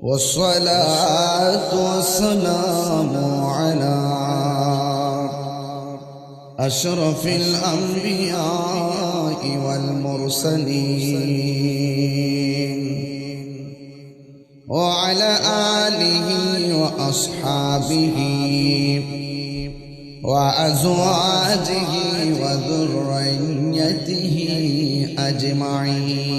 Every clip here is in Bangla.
والصلاة والسلام على أشرف الأنبياء والمرسلين وعلى آله وأصحابه وأزواجه وذريته أجمعين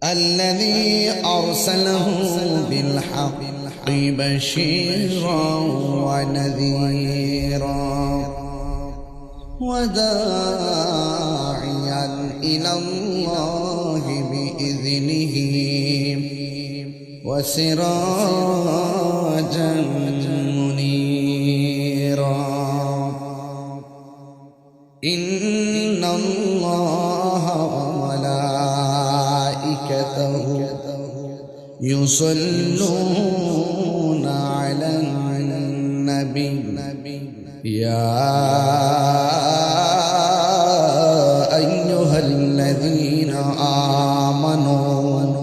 الذي أرسله بالحق بشيرا ونذيرا وداعيا إلى الله بإذنه وسراجا منيرا إن الله وملائكته يصلون على النبي يا أيها الذين آمنوا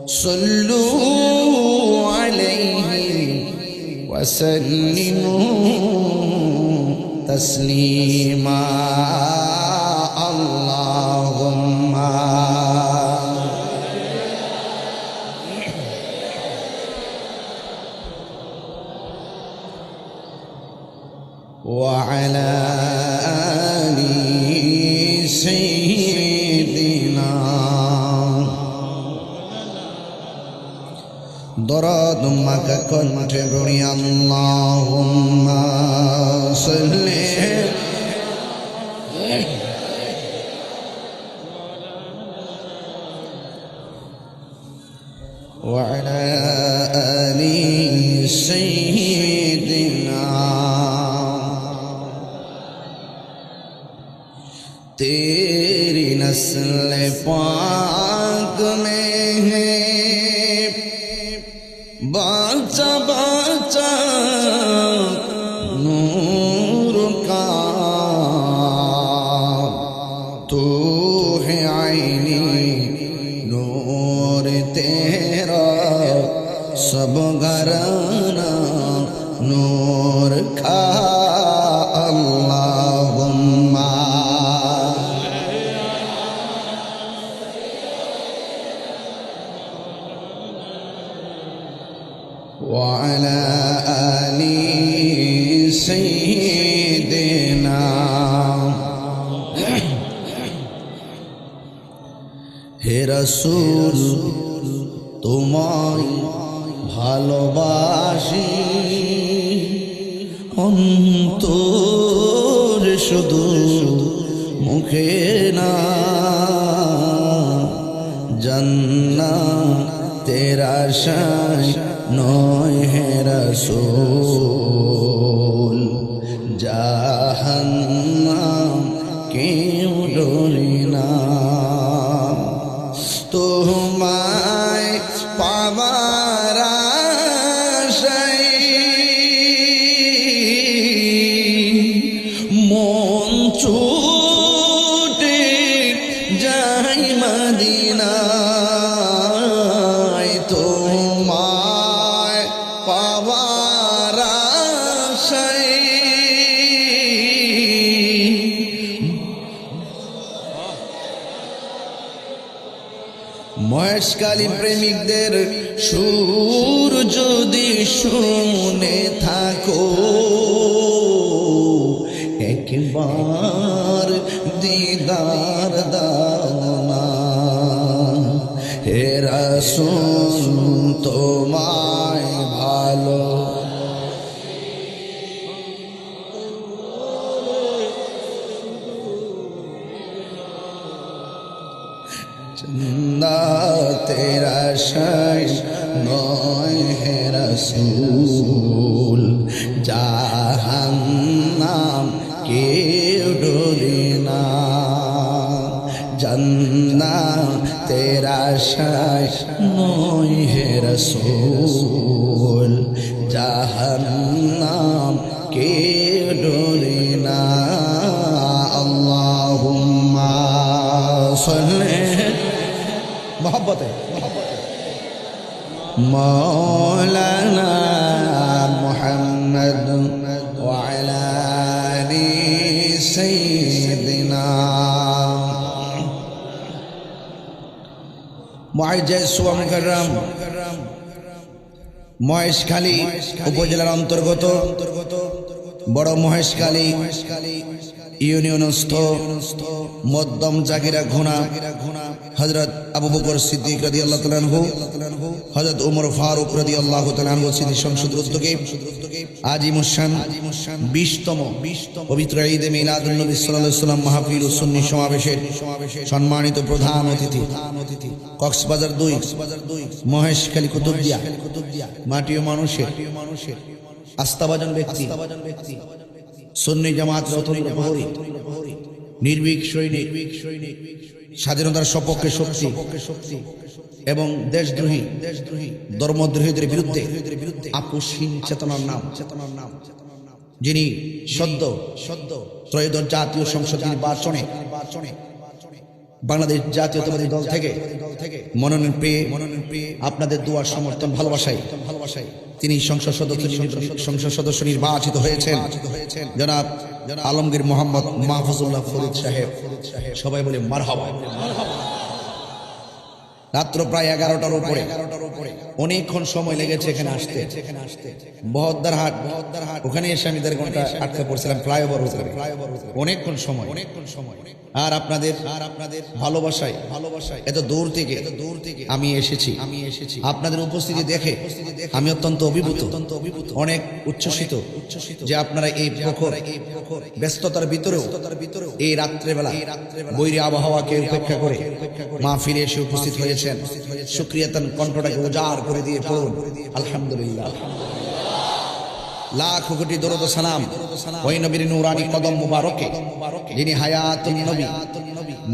صلوا عليه وسلموا تسليما اللهم وعلى آل سيدنا دراد مكة كنت بري اللهم صل وعلى آل سيدنا तेरी नस्ल पाक में है बाचा बाचा नूर का तू है आईनी नूर तेरा सब घराना नूर का अल्लाहुम्मा وعلى آل سيدنا হে রাসূল তোমায় ভালোবাসি অন্তর শুধু মুখে না জান্নাতের আশায় নয় হে রাসূল জাহান্নাম কেউ ডরে না তোমায় পাবার আশায় মন ছুটে যায় মদিনায় তোমায় পাবার আশায় মহেশকালী প্রেমিকদের সুর যদি শুনে থাকো একবার দিদার দাও না হে রাসূল তোমায় ভালো জান্নাতের আশায় নয় হে রাসূল জাহান্নাম কেউ ডরে না জান্নাতের আশায় নয় হে রাসূল জাহান্নাম কেউ ডরে না আল্লাহুম্মা সাল্লি मोहब्बत मौलाना मुहम्मद व अला आलि सय्यिदिना मुअज्जज़ व मुकर्रम মহেশখালী উপজেলার অন্তর্গত বড় মহেশখালী ইউনিয়নস্থ মধ্যম জাগিরা ঘোনা হযরত আবু বকর সিদ্দিক রাদিয়াল্লাহু তাআলা আনহু হযরত ওমর ফারুক রাদিয়াল্লাহু তাআলা আনহু স্মৃতি সংসদের উদ্যোগে আজিমুশান 20তম পবিত্র ঈদ এ মিলাদুন নবী সাল্লাল্লাহু আলাইহি ওয়াসাল্লাম মাহফিল ও সুন্নি সমাবেশের সম্মানিত প্রধান অতিথি কক্সবাজার 2 মহেশখালী কুতুবদিয়া মাটি ও মানুষের আস্থাভাজন ব্যক্তি সুন্নি জামাত রতন প্রহরী নির্ভীক সৈনিক স্বাধীনতার সপক্ষে শক্তি এবং দেশদ্রোহী ধর্মদ্রোহীদের বিরুদ্ধে আপোষহীন চেতনার নাম যিনি সদ্য ত্রয়োদশ জাতীয় সংসদ নির্বাচনে বাংলাদেশ জাতীয়তাবাদী দল থেকে মনোনয়ন পেয়ে আপনাদের দোয়ার সমর্থন ভালোবাসায় তিনি সংসদ সদস্য নির্বাচিত হয়েছেন জনাব আলমগীর মোহাম্মদ মাহফুজুল্লাহ ফরিদ সাহেব। সবাই বলে মারহাবা। রাত্র প্রায় 11টার উপরে অনেকক্ষণ সময় লেগেছে এখানে আসতে। বহদ্দার হাট ওখানে এসে আমি 1.5 ঘন্টা আটকে পড়ছিলাম ফ্লাইওভার অনেকক্ষণ সময়। আর আপনাদের ভালোবাসায় এত দূর থেকে আমি এসেছি। আপনাদের উপস্থিতি দেখে আমি অত্যন্ত অভিভূত, অনেক উচ্ছ্বসিত যে আপনারা এই প্রখর ব্যস্ততার ভিতরেও এই রাত্রেবেলা বৈরী আবহাওয়াকে উপেক্ষা করে মাহফিলে এসে উপস্থিত হয়েছেন। শুকরিয়াতান কণ্ঠটাকে উজাড় করে দিয়ে পড়ুন আলহামদুলিল্লাহ। লাখ কোটি দরুদ ও সালাম ওই নবীর নূরানি কদম মুবারকে যিনি হায়াতুন নবী,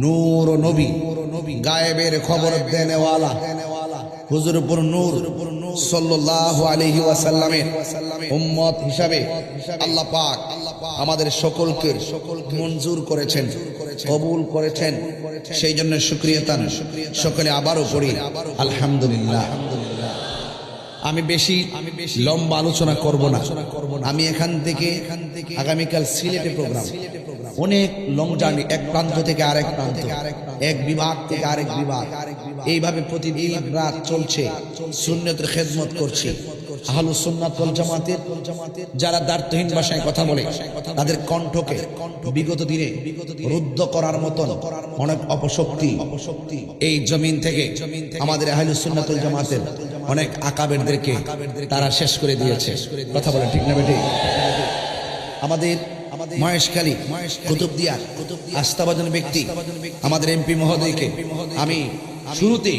নূর ও নবী, গায়েবের খবর দেনেওয়ালা হুজুরপুর নূর সাল্লাল্লাহু আলাইহি ওয়াসাল্লামের উম্মত হিসাবে আল্লাহ পাক আমাদের সকলকে মঞ্জুর করেছেন, কবুল করেছেন। সেই জন্য শুকরিয়াতান সকলে আবারও পড়ি আলহামদুলিল্লাহ। আমি বেশি লম্বা আলোচনা করব না। আমি এখান থেকে আগামীকাল সিলেটে প্রোগ্রাম, অনেক লং জার্নি, এক প্রান্ত থেকে আরেক প্রান্ত, এক বিভাগ থেকে আরেক বিভাগ, এইভাবে প্রতিদিন রাত চলছে। সুন্নতের খেদমত করছি। আহলুস সুন্নাত ওয়াল জামাতের যারা দ্বার্থহীন ভাষায় কথা বলে তাদের কণ্ঠকে বিগত দিনে রুদ্ধ করার মতন অনেক অপশক্তি এই জমিন থেকে আমাদের আহলুস সুন্নাত ওয়াল জামাতের অনেক আকাবেরদেরকে তারা শেষ করে দিয়েছে। কথা বলেন ঠিক না বেঠিক? আমাদের মহেশখালী কুতুবদিয়ার আস্থাভাজন ব্যক্তি আমাদের এমপি মহোদয়কে আমি শুরুতে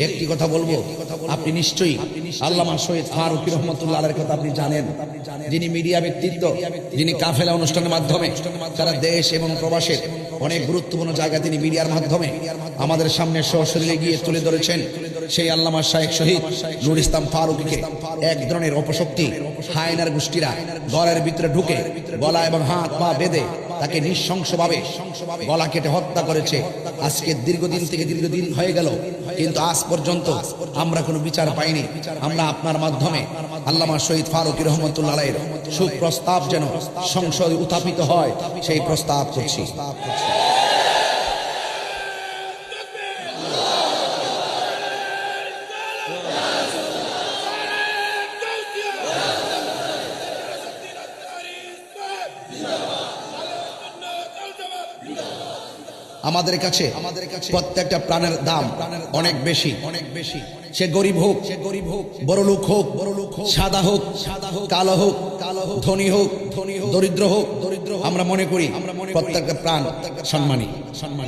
একটি কথা বলবো। আপনি নিশ্চয়ই আল্লামা শহীদ ফারুকী রহমতুল্লাহ আলাইহির কথা আপনি জানেন, যিনি মিডিয়া ব্যক্তিত্ব, যিনি কাফেলা অনুষ্ঠানের মাধ্যমে সারা দেশ এবং প্রবাসের অনেক গুরুত্বপূর্ণ জায়গা তিনি মিডিয়ার মাধ্যমে আমাদের সামনে সশরীরে গিয়ে তুলে ধরেছেন। সেই আল্লামা শাইখ শহীদ নুর ইসলাম ফারুকীকে এক ধরনের অপশক্তি হায়নার গোষ্ঠীরা গলার ভিতরে ঢুকে গলা এবং হাত পা বেঁধে তাকে নৃশংসভাবে গলা কেটে হত্যা করেছে। আজকে দীর্ঘদিন হয়ে গেল, কিন্তু আজ পর্যন্ত আমরা কোনো বিচার পাইনি। আমরা আপনার মাধ্যমে আল্লামা শহীদ ফারুকী রহমতুল্লাহ আলাইহির সুপ্রস্তাব যেন সংসদে উত্থাপিত হয় সেই প্রস্তাব করছি। আমাদের কাছে প্রত্যেকটা প্রাণের দাম অনেক বেশি। সে গরিব হোক, বড় লোক হোক, সাদা হোক, কালো হোক, ধনী হোক, দরিদ্র হোক, আমরা মনে করি প্রত্যেকটা প্রাণ সম্মানী,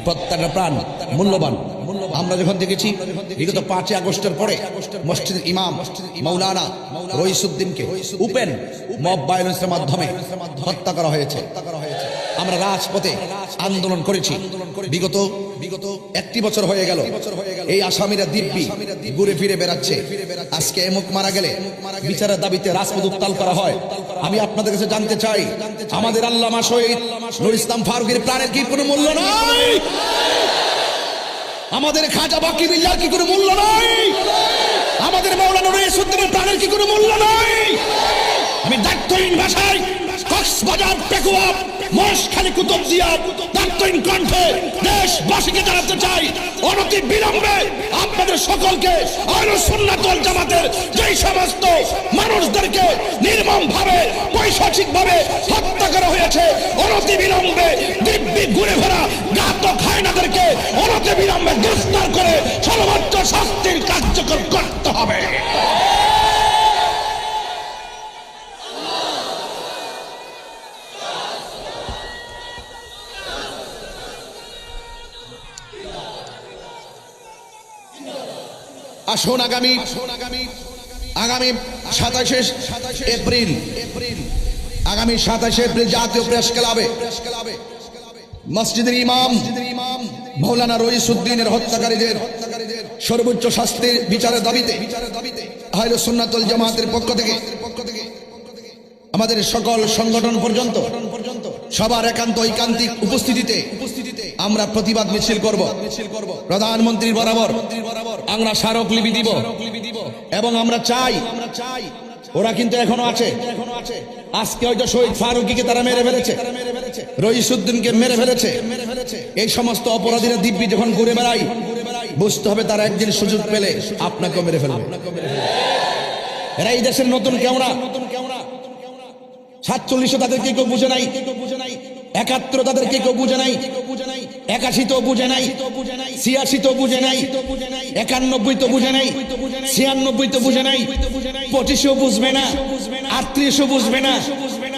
প্রত্যেকটা প্রাণ মূল্যবান। আমরা যখন দেখেছি বিগত 5ই আগস্টের পরে মসজিদের ইমাম মাওলানা রইসুদ্দিনকে ওপেন মব ভায়োলেন্সের মাধ্যমে হত্যা করা হয়েছে। আমরা রাজপথে আন্দোলন করেছি। বিগত 1 বছর হয়ে গেল এই আসামিরা দিব্যি ঘুরে ফিরে বেড়াচ্ছে। আজকে এমুক মারা গেলে বিচারের দাবিতে রাজপথ উত্তাল করা হয়। আমি আপনাদের কাছে জানতে চাই, আমাদের আল্লামা শহীদ নুর ইসলাম ফারুকীর প্রাণের কি কোনো মূল্য নাই? আমাদের খাজা বাকি বিল্লাহ কি কোনো মূল্য নাই? আমাদের মাওলানা রইসুদ্দিনের প্রাণের কি কোনো মূল্য নাই? আমি দায়িত্বহীন ভাষায় কক্সবাজার, পেকুয়া, মহেশখালী, কুতুবদিয়া দায়িত্বহীন কণ্ঠে দেশবাসীকে জানাতে চাই, অনতি বিলম্বে আপনাদের সকলকে আহলুস সুন্নাত ওয়াল জামাতের যেই সমস্ত মানুষদেরকে নির্মমভাবে পৈশাচিকভাবে হত্যা করা হয়েছে, অনতি বিলম্বে দিব্যি ঘুরে ফেরা ঘাতক হায়নাদেরকে অনতি বিলম্বে গ্রেফতার করে সর্বোচ্চ শাস্তির কার্যকর করতে হবে। আসুন আগামী 27 এপ্রিল জাতীয় প্রেস ক্লাবে মসজিদের ইমাম মাওলানা রইসুদ্দিনের হত্যাকারীদের সর্বোচ্চ শাস্তির বিচারের দাবিতে আহলুস সুন্নাত ওয়াল জামাতের পক্ষ থেকে আমাদের সকল সংগঠন পর্যন্ত সবার একান্ত ঐকান্তিক উপস্থিতিতে আমরা প্রতিবাদ মিছিল করব। প্রধানমন্ত্রীর বরাবর আমরা স্মারকলিপি দিব এবং আমরা চাই, ওরা কিন্তু এখনো আছে, আজকে হয়তো শহীদ ফারুকীকে তারা মেরে ফেলেছে, রইসুদ্দিনকে মেরে ফেলেছে, এই সমস্ত অপরাধীরা দিব্যি যখন ঘুরে বেড়াই বুঝতে হবে তারা একদিন সুযোগ পেলে আপনাকেও মেরে ফেলবে। এরা এই দেশের নতুন কেওড়া। 47 তাদেরকে কেউ বুঝে নাই, 71 তাদেরকে কেউ বুঝে নাই, 81 তো বুঝে নাই, 86 তো বুঝে নাই, 91 তো বুঝে নাই, 96 তো বুঝে নাই, 25 বুঝবে না, 38 বুঝবে না।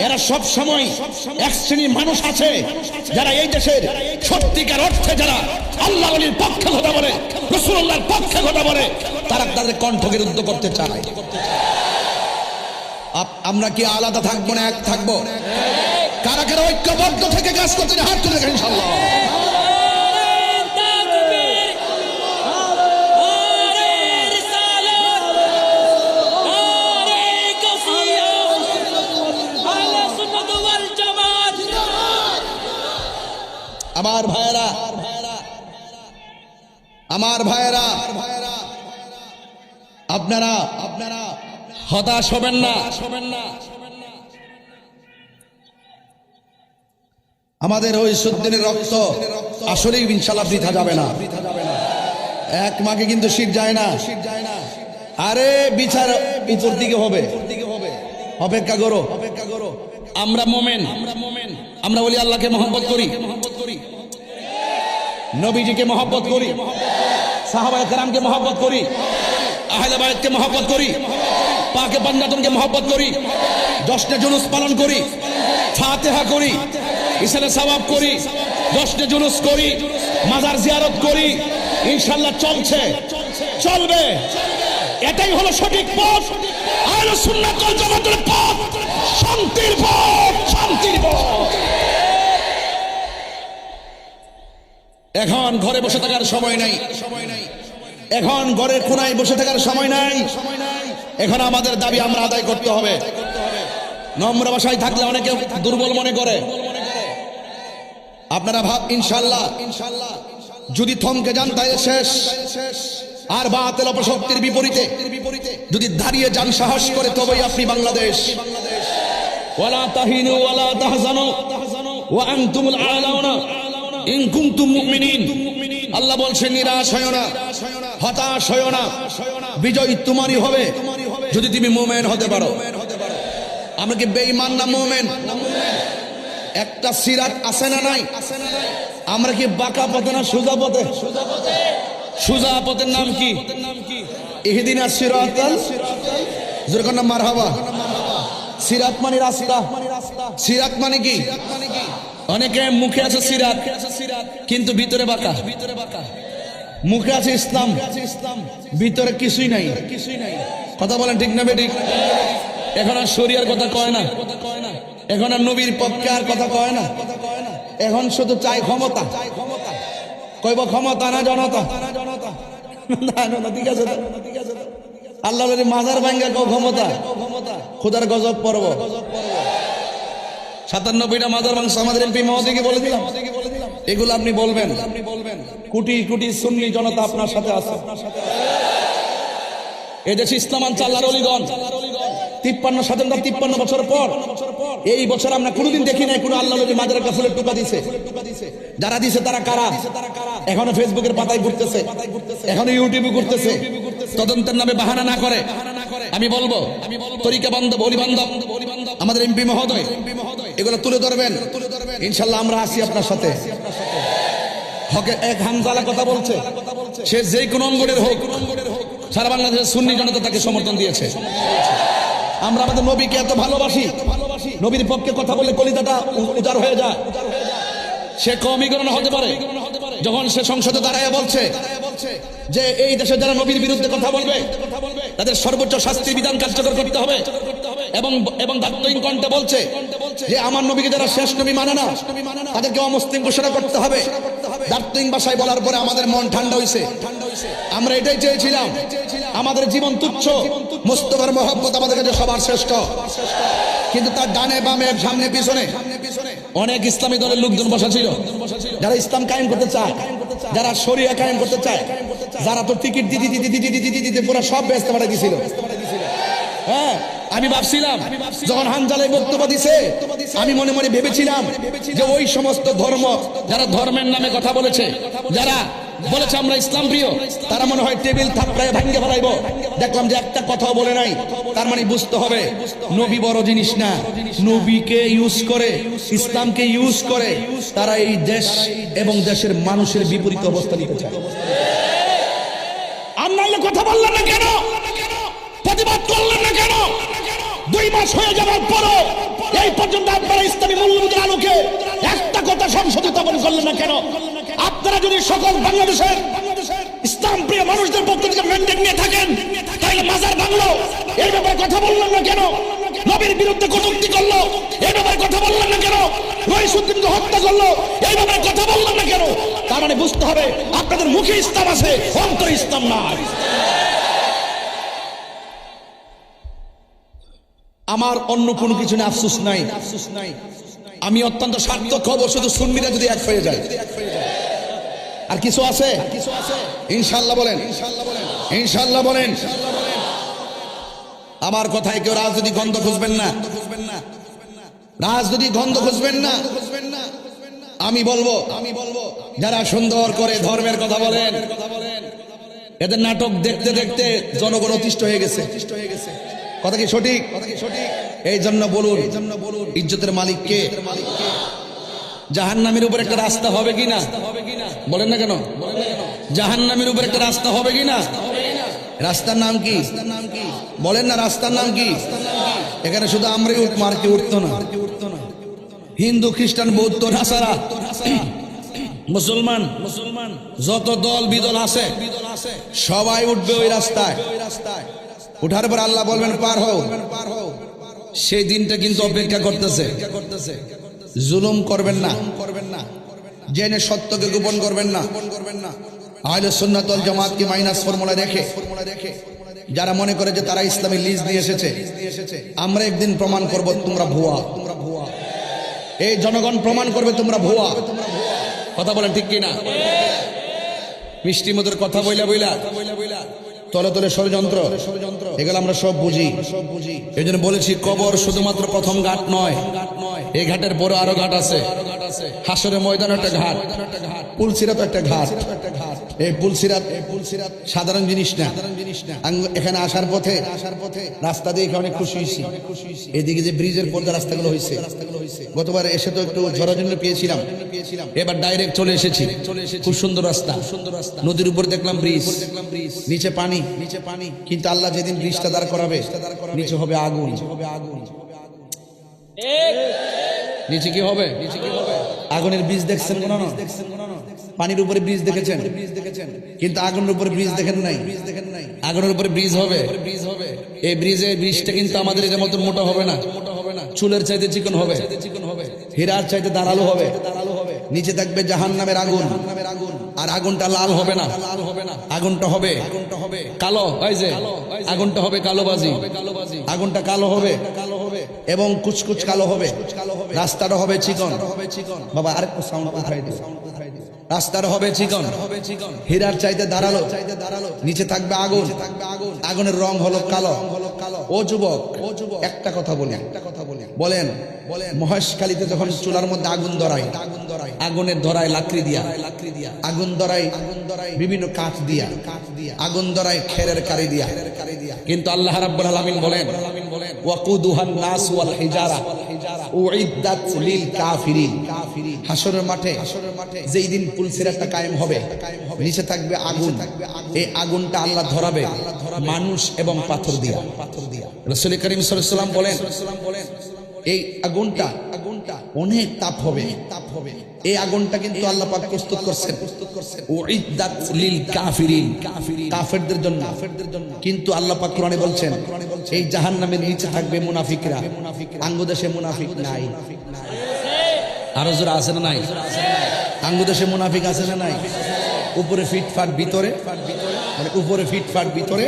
এরা সব সময় এক শ্রেণীর মানুষ আছে যারা এই দেশের সত্যিকার অর্থে যারা আল্লাহ ওলির পক্ষে কথা বলে, রাসূলুল্লাহর পক্ষে কথা বলে, তারা তাদের কণ্ঠকে রুদ্ধ করতে চায়। আমরা কি আলাদা থাকবো না এক থাকবো? কারা কারা ঐক্যবদ্ধ থেকে কাজ করতে হাত তুলে দেখেন ইনশাআল্লাহ। আমার ভাইয়েরা আপনারা হতাশ হবেন না। আমাদের রইসুদ্দিনের রক্ত আসলেই ইনশাআল্লাহ বৃথা যাবে না। এক মাকে কিন্তু শীত যায় না। আরে বিচার উপর দিকে হবে, অপেক্ষা করো। আমরা মোমেন, আমরা বলি আল্লাহকে মহব্বত করি, নবীজিকে মহব্বত করি, সাহাবায়ে কেরামকে মহব্বত করি, আহলে বাইতকে মহব্বত করি, পাকে পাঞ্জাতনকে মহব্বত করি, জশ্নে জুলুস পালন করি, ফাতিহা করি, ইসালে সওয়াব করি, জশ্নে জুলুস করি, মাজার জিয়ারত করি। ইনশাআল্লাহ চলছে, চলবে। এটাই হলো সঠিক পথ, আহলুস সুন্নাত ওয়াল জামাতের পথ, শান্তির পথ, শান্তির পথ। এখন ঘরে বসে থাকার সময় নাই, এখন ঘরের কোনায় বসে থাকার সময় নাই। এখন আমাদের দাবি আমরা আদায় করতে হবে। নম্র ভাষায় থাকলে অনেকে দুর্বল মনে করে। আপনারা ভাব ইনশাআল্লাহ যদি থমকে যান তাহলে শেষ। আর বাতিল অপশক্তির বিপরীতে যদি দাঁড়িয়ে যান সাহস করে, তবেই আপনি বাংলাদেশ। ওয়ালা তাহিনু ওয়ালা তাহজানু ওয়া আনতুমুল আ'লাউনা ইন কুনতুম মুমিনিন। আল্লাহ বলছেন নিরাশ হয়ো না, হতাশ হয়ো না, বিজয় তোমারই হবে যদি তুমি মুমিন হতে পারো। আমরা কি বেঈমান না মুমিন? একটা সিরাত আছে না নাই? আমরা কি বাঁকা পথে না সোজা পথে? সোজা পথের নাম কি? ইহদিনাস সিরাতাল, যেরকম না মারহাবা। সিরাত মানে রাস্তা, সিরাত মানে কি? অনেকে মুখে আছে সিরাত কিন্তু ভিতরে বাঁকা। মুখে আছে ইসলাম, ভিতরে কিছুই নাই। কথা বলেন ঠিক না বেঠিক? এখন আর শরিয়ার কথা কয় না, এখন আর নবীর পক্ষে আর কথা কয় না। এখন শুধু চাই ক্ষমতা। কইব ক্ষমতা না জনতা। ঠিক আছে, আল্লাহ মাজার ভাঙ্গা কও ক্ষমতা, খুদার গজব পড়ব। 97টা মাজার ভাঙছে আমাদের এমপি মহোদয়কে বলে দিলাম। এগুলো আপনি বলবেন। কোটি কোটি সুন্নি জনতা আপনার সাথে আছে। এদেশে ইসলাম আনছে আল্লাহর ওলিগণ 53 স্বাধীনতা 53 বছর পর। এই বছর আমরা কোনোদিন দেখি নাই কোনো আল্লাহর নবীর মাজারে ফুলের টুকা দিছে। যারা দিছে তারা কারা? এখনো ফেসবুকের পাতায় ঘুরতেছে, এখনো ইউটিউবে ঘুরতেছে। তদন্তের নামে বাহানা না করে আমি বলবো তরিকা বান্ধব, অলি বান্ধব আমাদের এমপি মহোদয় এগুলো তুলে ধরবেন। ইনশাল্লাহ আমরা আছি আপনার সাথে। হকের এক হামজালা কথা বলছে, সে যে কোনো অঙ্গনের হোক, সারা বাংলাদেশের সুন্নি জনতা তাকে সমর্থন দিয়েছে। আমরা আমাদের নবীকে এত ভালোবাসি, নবীর পক্ষে কথা বলে কলিজাটা উজাড় হয়ে যায়। সে কমই গণনা হতে পারে যখন সে সংসদে দাঁড়ায় বলছে যে এই দেশে যারা নবীর বিরুদ্ধে কথা বলবে তাদের সর্বোচ্চ শাস্তি বিধান কার্যকর করতে হবে, এবং দায়িত্বহীন কণ্ঠে বলছে যে আমার নবীকে যারা শেষ নবী মানে না তাদেরকে অমুসলিম ঘোষণা করতে হবে। দায়িত্বহীন ভাষায় বলার পরে আমাদের মন ঠান্ডা হয়েছে। আমরা এটাই চেয়েছিলাম, আমাদের জীবন তুচ্ছ, মুস্তাফার মহব্বত আমাদের কাছে সবার শ্রেষ্ঠ। কিন্তু তার ডানে বামে সামনে পিছনে অনেক ইসলামী দলের লোকজন বসা ছিল, যারা ইসলাম কায়েম করতে চায়, যারা শরিয়া কায়েম করতে চায়, যারা তো টিকিট দিতে পুরো সব ব্যস্ত পাঠা দিয়েছিল। হ্যাঁ, আমি ভাবছিলাম যখন হানজালাই বক্তব্য দিছে, আমি মনে মনে ভেবেছিলাম যে ওই সমস্ত ধর্ম যারা ধর্মের নামে কথা বলেছে, যারা বলেছে আমরা ইসলাম প্রিয়, তারা মনে হয় টেবিল থাপড়ায় ভাঙ্গে ফেলাইব। দেখলাম যে একটা কথাও বলে নাই। তার মানে বুঝতে হবে নবী বড় জিনিস না, নবীকে ইউজ করে, ইসলামকে ইউজ করে তারা এই দেশ এবং দেশের মানুষের বিপরীত অবস্থা নিতে চায়। আর নাইলে কথা বললেন না কেন? প্রতিবাদ করলেন না কেন? 2 মাস হয়ে যাওয়ার পরও এই পর্যন্ত আপনারা ইসলামী মূল্যবোধের আলোকে একটা কথা সংসদে উত্থাপন করলেন না কেন? আপনারা যদি সকল বাংলাদেশের ইসলাম প্রিয় মানুষদের পক্ষ থেকে ম্যান্ডেট নিয়ে থাকেন, তাহলে মাজার ভাঙলো এই ব্যাপারে কথা বললেন না কেন? নবীর বিরুদ্ধে কটূক্তি করলো এই ব্যাপারে কথা বললেন না কেন? রইসুদ্দিনকে হত্যা করলো এই ব্যাপারে কথা বললেন না কেন? তার মানে বুঝতে হবে আপনাদের মুখে ইসলাম আছে, অন্তরে ইসলাম নাই। আমার অন্য কোনো কিছু না, আফসোস নাই। আমি অত্যন্ত সার্থক হব শুধু সুন্নিরা যদি এক হয়ে যায়। আর কিছু আছে? ইনশাআল্লাহ বলেন, ইনশাআল্লাহ বলেন। আমার কথায় কেউ রাজনৈতিক গন্ধ খুঁজবেন না, রাজনৈতিক গন্ধ খুঁজবেন না। আমি বলবো যারা সুন্দর করে ধর্মের কথা বলেন, এদের নাটক দেখতে দেখতে জনগণ অতিষ্ঠ হয়ে গেছে। কথা কি সঠিক? এই জন্য বলুন ইজ্জতের মালিক কে? জাহান্নামের উপর একটা রাস্তা হবে কিনা বলেন না কেন? জাহান্নামের উপর একটা রাস্তা হবে কিনা? রাস্তার নাম কি বলেন না? রাস্তার নাম কি? এখানে শুধু আমরাই উঠবো, আর কি উঠতো না? হিন্দু, খ্রিস্টান, বৌদ্ধ, নাসারা, মুসলমান যত দল বিদল আছে সবাই উঠবে ওই রাস্তায়। উঠার পর আল্লাহ বলবেন পার হও। সেই দিনটা কিন্তু অপেক্ষা করতেছে। জুলুম করবেন না, জেনে সত্যকে গোপন করবেন না। আহলে সুন্নাত ওয়াল জামাতকে মাইনাস ফর্মুলা রেখে যারা মনে করে যে তারা ইসলামী লিজ নিয়ে এসেছে, আমরা একদিন প্রমাণ করব তোমরা ভুয়া। এই জনগণ প্রমাণ করবে তোমরা ভুয়া। কথা বলেন ঠিক কিনা? মিষ্টি মধুর কথা বইলা তলে তলে ষড়যন্ত্র, এগুলো আমরা সব বুঝি। এই জন্য বলেছি কবর শুধুমাত্র প্রথম ঘাট নয়, এই ঘাটের পরে আরো ঘাট আছে। হাসরের ময়দান একটা ঘাট, পুলসিরাত একটা ঘাট। এই পুলসিরাত সাধারণ জিনিস না। এখানে আসার পথে রাস্তা দিয়ে অনেক খুশি হয়েছি। এদিকে যে ব্রিজের পর্দা রাস্তাগুলো হয়েছে, গতবার এসে তো একটু ঝরাঝরি পেয়েছিলাম, এবার ডাইরেক্ট চলে এসেছি। খুব সুন্দর রাস্তা, নদীর উপর দেখলাম ব্রিজ, নিচে পানি। কিন্তু আল্লাহ যেদিন ব্রিজটা দাঁড় করাবে নিচে হবে আগুন। নিচে কি হবে? আগুনের ব্রিজ দেখছেন কোন? পানির উপরে ব্রিজ দেখেছেন, কিন্তু আগুনের উপরে ব্রিজ দেখেন নাই। আগুনের উপরে ব্রিজ হবে। এই ব্রিজটা কিন্তু আমাদের এর মতো মোটা হবে না, চুলের চাইতে চিকন হবে, হীরার চাইতে দাঁড়ালো হবে। নিচে থাকবে জাহান্নামের আগুন, আর আগুনটা লাল হবে না, আগুনটা হবে কালো। এই যে আগুনটা হবে কালোবাজি, আগুনটা কালো হবে এবং কুচকুচ কালো হবে। রাস্তাটা হবে চিকন। বাবা আরেকটু সাউন্ড উঠাই দিও। রাস্তার হবে চিকন, হীরার চাইতে দাঁড়ালো, নিচে থাকবে আগুন, আগুনের রং হলো কালো। ও যুবক, একটা কথা বলি, বলেন মহেশখালীতে যখন চুলার মধ্যে আগুন ধরায়, আগুনের ধরায় লাকড়ি দিয়া, আগুন ধরায় বিভিন্ন কাঠ দিয়া, আগুন ধরায় খেরের কারি দিয়া, কিন্তু আল্লাহ রাব্বুল আলামিন বলেন ওয়াকুদুহান নাস ওয়াল হিজারা উইদ্দাত লিল কাফিরিন। হাশরের মাঠে যেই দিন পুলসিরাতটা কায়েম হবে, নিচে থাকবে আগুন, এই আগুনটা আল্লাহ ধরাবে মানুষ এবং পাথর দিয়া। রাসূল করিম সাল্লাল্লাহু আলাইহি ওয়াসাল্লাম বলেন এই আগুনটা অনেক তাপ হবে। এই আগুনটা কিন্তু আল্লাহ পাক প্রস্তুত করছেন উইদ্দাত লিল কাফিরিন, কাফেরদের জন্য। কিন্তু আল্লাহ পাক কোরআনে বলছেন এই জাহান্নামের নিচে থাকবে মুনাফিকরা। আঙ্গুদেশে মুনাফিক নাই, আরো জোরে আছে না নাই? আঙ্গুদেশে মুনাফিক আছে না নাই? উপরে ফিটফাট ভিতরে, মানে উপরে ফিটফাট ভিতরে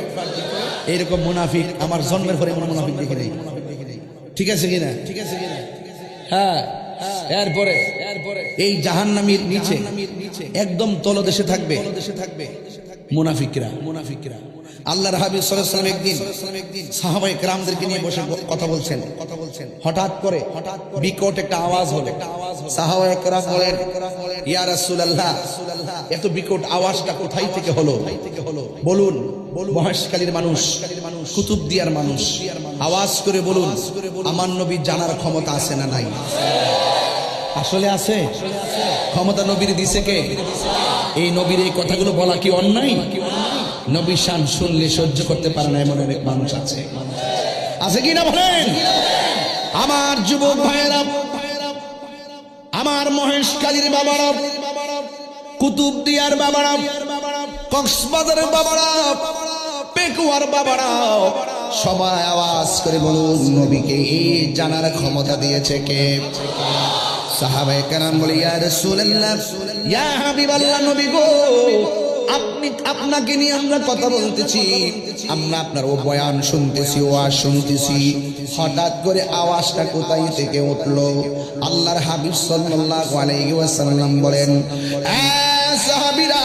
এইরকম মুনাফিক আমার জন্মের পরে মুনাফিক দেখে নেই। ঠিক আছে কিনা? হ্যাঁ। এরপরে এই জাহান্নামের নিচে একদম তলদেশে থাকবে মুনাফিকরা। আল্লাহর হাবিব সাল্লাল্লাহু আলাইহি ওয়াসাল্লাম একদিন সাহাবায়ে কেরামদেরকে নিয়ে বসে কথা বলছেন। হঠাৎ করে বিকট একটা আওয়াজ হলো। সাহাবায়ে কেরাম বলেন ইয়া রাসূলুল্লাহ, এত বিকট আওয়াজটা কোথায় থেকে হলো? বলুন মহেশখালীর মানুষ, কুতুবদিয়ার মানুষ, আওয়াজ করে বলুন আমার নবী জানার ক্ষমতা আছে না নাই? আসলে আছে। ক্ষমতা নবীর দিছে কে? এই নবীর এই কথাগুলো বলা কি অন্যায়? নবী শান শুনলে সহ্য করতে পারে না এমন অনেক মানুষ আছে, আছে কি না বলেন? আমার যুবক ভাইয়েরা, আমার মহেশখালীর বাবারা, কুতুবদিয়ার বাবারা, কক্সবাজারের বাবারা, পেকুয়ার বাবারা, সবাই আওয়াজ করে বলুন নবীকে এই জানার ক্ষমতা দিয়েছে কে? সাহাবায়ে কেরাম বলে ইয়া রাসূলুল্লাহ, ইয়া হাবিবাল্লাহ, নবী গো আপনাকে নিয়ে আমরা কথা বলতেছি, আমরা আপনার ও বয়ান শুনতেছি, ওয়াজ শুনতেছি। হঠাৎ করে আওয়াজটা কোথায় থেকে উঠলো? আল্লাহর হাবিব সাল্লাল্লাহু আলাইহি ওয়াসাল্লাম বলেন সাহাবীরা,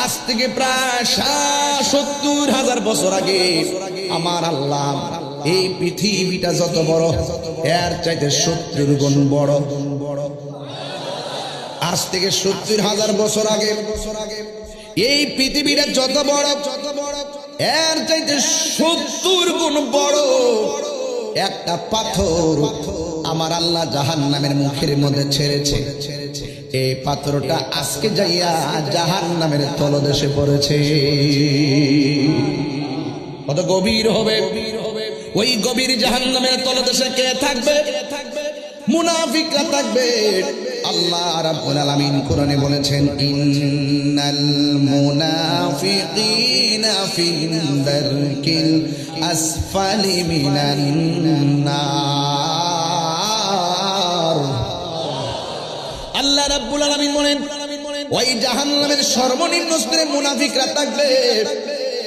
আজ থেকে প্রায় ৭০,০০০ বছর আগে আমার আল্লাহ এই পৃথিবীটা যত বড় এর চাইতে ৭০ গুণ বড়। আজ থেকে ৭০,০০০ বছর আগে এই পৃথিবীটা যত বড় এর চাইতে ৭০ গুণ বড় একটা পাথর আমার আল্লাহ জাহান্নামের মুখের মধ্যে ছেড়েছে। এই পাথরটা আজকে যাইয়া জাহান্নামের তলদেশে পড়েছে। কত গভীর হবে? ওই গভীর জাহান্নামের তলদেশে কে থাকবে? মুনাফিকরা থাকবে। আল্লাহ রাব্বুল আলামিন কোরআনে বলেছেন ইন্নাল মুনাফিকিনা ফিন দারকিল আসফালি মিনান নার। আল্লাহ রাব্বুল আলামিন বলেন ওই জাহান্নামের সর্বনিম্ন স্তরে মুনাফিকরা থাকবে।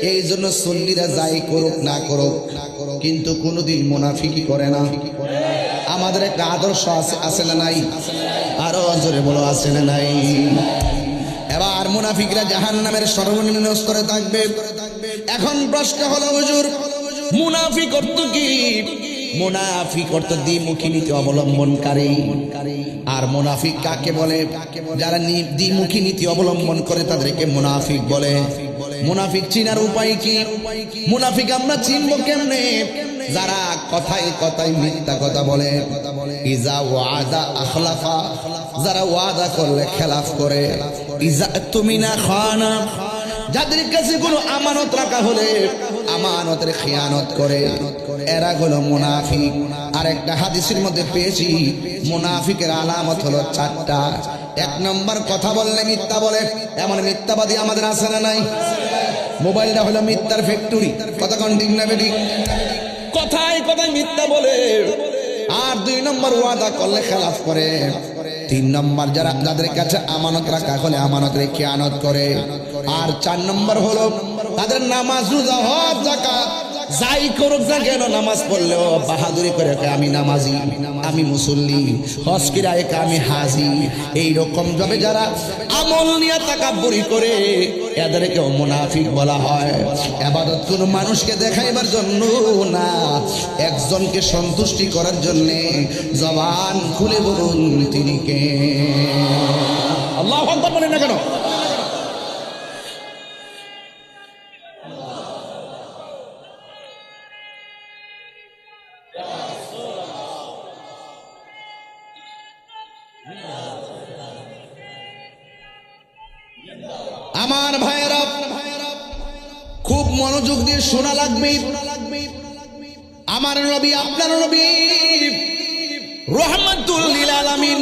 এই জন্য সুন্নিরা যাই করুক না করুক কিন্তু কোনোদিন মুনাফিকি করে না। আমাদের একটা আদর্শ আছে না নাই? আরো জোরে বলো আছে না নাই? এবার মুনাফিকরা জাহান্নামের সর্বনিম্ন স্তরে থাকবে। এখন প্রশ্ন হলো হুজুর মুনাফিক অর্থ কি? মুনাফিক অর্থ দ্বিমুখী নীতি অবলম্বনকারী। আর মুনাফিক কাকে বলে? যারা দ্বিমুখী নীতি অবলম্বন করে তাদেরকে মুনাফিক বলে। মুনাফিক চিনার উপায় কি? মুনাফিক আমরা চিনবো কেমনে? যারা কথায় কথায় মিথ্যা কথা বলে, ইজা ওয়াদা আখলাফা, যারা ওয়াদা করলে খেলাফ করে, ইজা তুমিনা খানা, যাদের কাছে কোনো আমানত রাখা হলে আমানতের খিয়ানত করে, এরা হলো মুনাফিক। আর একটা হাদিসের মধ্যে পেয়েছি মুনাফিকের আলামত হলো 4টা। 1 নম্বর কথা বললে মিথ্যা বলে। এমন মিথ্যাবাদী আমাদের আছে না নাই? মোবাইলটা হলো মিথ্যার ফ্যাক্টরি। কথা কোন ঠিক না বেঠিক? কথায় কথায় মিথ্যা বলে। আর 2 নম্বর ওয়াদা করলে খেলাফ করে। 3 নম্বর যাদের কাছে আমানত রাখা হলে আমানতের খিয়ানত করে। আর 4 নম্বর হলো তাদের নামাজ রোজা হজ যাকাত যাই করুক না কেন, নামাজ পড়লেও বাহাদুরি করে আমি নামাজি, আমি মুসল্লি, হজ কিরায় আমি হাজি। এইরকম ভাবে যারা আমল নিয়ে তাকাব্বুরি করে এদেরকেও মুনাফিক বলা হয়। ইবাদত কোন মানুষকে দেখাইবার জন্য না, একজনকে সন্তুষ্টি করার জন্য। জবান খুলে বলুন তিনি কে? আল্লাহু আকবার বলেন না কেন? আমার ভাইয়েরা খুব মনোযোগ দিয়ে শোনা লাগবে। আমার নবী, আপনার নবী রাহমাতুল লিল আলামিন,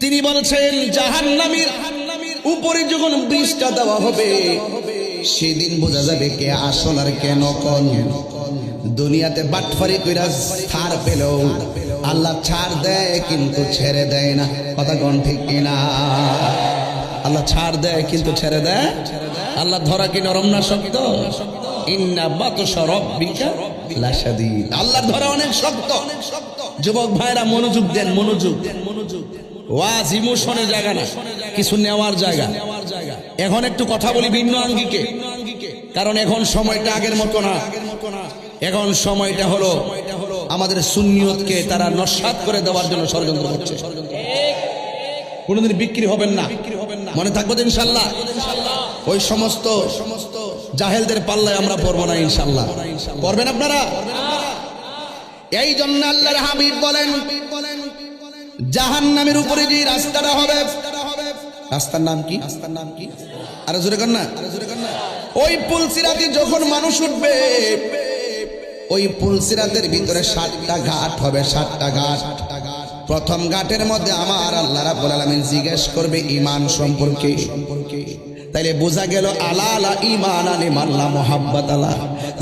তিনি বলছেন জাহান্নামীর উপরে যখন বিষটা দেওয়া হবে, সেদিন বোঝা যাবে কে আসল আর কে নকল। দুনিয়াতে বাটফারি কইরা ছাড় পেলেও আল্লাহ ছাড় দেয় কিন্তু ছেড়ে দেয় না। কথা কোন ঠিক কিনা? আল্লাহ ছাড় দেয় কিন্তু ছেড়ে দেয়। আল্লাহ ধরা কি নরম না শক্ত? ইন্না বাতশা রাব্বিকা লাশাদীদ। আল্লাহর ধরা অনেক শক্ত। যুবক ভাইরা মনোযোগ দেন, মনোযোগ। ওয়াজ ইমোশনের জায়গা না, কিছু নেওয়ার জায়গা। এখন একটু কথা বলি ভিন্ন আঙ্গিকে, কারণ এখন সময়টা আগের মতো না। এখন সময়টা হলো আমাদের সুন্নিয়তকে তারা নস্যাৎ করে দেওয়ার জন্য ষড়যন্ত্র করছে। কোনদিন বিক্রি হবেন না, মনে থাকবো তো ইনশাল্লাহ। ওই সমস্ত জাহেলদের পাল্লায় আমরা পড়বো না ইনশাল্লাহ। পড়বেন আপনারা? এই জন্য আল্লাহর হাবিব বলেন জাহান্নামের উপরে যে রাস্তাটা হবে, রাস্তার নাম কি? রাস্তার নাম কি? আরে জোরে কর না। ওই পুলসিরাতে যখন মানুষ উঠবে, ওই পুলসিরাতের ভিতরে 7টা ঘাট হবে, 7টা ঘাট। প্রথম ঘাটের মধ্যে আমার আল্লাহ রাব্বুল আলামিন জিজ্ঞেস করবে ঈমান সম্পর্কে। তাইলে বোঝা গেল আলা আলা ঈমান লিমান লা মুহাব্বাত আলা,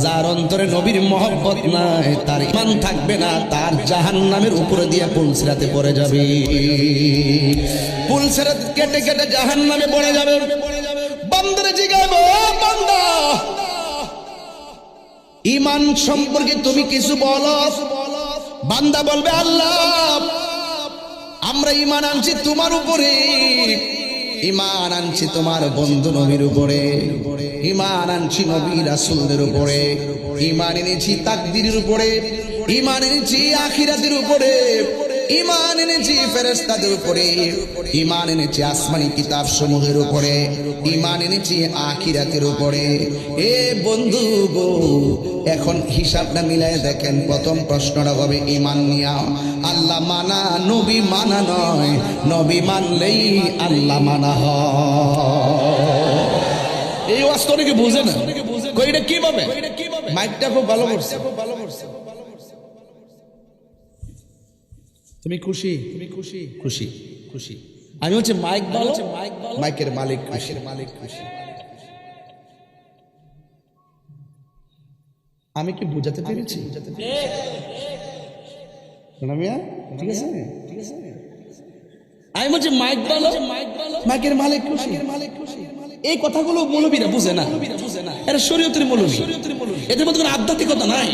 যার অন্তরে নবীর মহব্বত নাই তার ঈমান থাকবে না, তার জাহান্নামের উপরে দিয়ে পুলসিরাতে পড়ে যাবে। পুলসিরাত কেটে কেটে জাহান্নামে পড়ে যাবে। বান্দারে জিগাইবো, বান্দা ঈমান সম্পর্কে তুমি কিছু বলো। বান্দা বলবে আল্লাহ আমরা ঈমান আনছি তোমার উপরে, ঈমান আনছি তোমার বন্ধু নবীর উপরে, ঈমান আনছি নবী রাসূলদের উপরে, ঈমান এনেছি তাকদীরের উপরে, ঈমান এনেছি আখিরাতের উপরে, ঈমান এনেছি ফেরেশতাদের উপরে, ঈমান এনেছি আসমানি কিতাব সমূহের উপরে, ঈমান এনেছি আখিরাতের উপরে। এ বন্ধু গো, এখন হিসাবটা মিলায় দেখেন। প্রথম প্রশ্নটা হবে ঈমান নিয়া। আল্লাহ মানা নবী মানা নয়, নবী মানলেই আল্লাহ মানা হয়। এই ওয়াজটা অনেকে বুঝে না। এটা কিভাবে? মাইকটা খুব ভালো করছে। তুমি খুশি? তুমি খুশি? খুশি খুশি। আমি হচ্ছে মাইক ভালো, মাইকের মালিক খুশি। আমি কি বুঝাতে পেরেছি? ঠিক আছে, আমি বলছি মাইক ভালো, মাইকের মালিক খুশি। এই কথাগুলো মৌলবীরা বুঝে না, এরা শরীয়তের মৌলবী, এদের মধ্যে কোনো আধ্যাত্মিকতা নাই।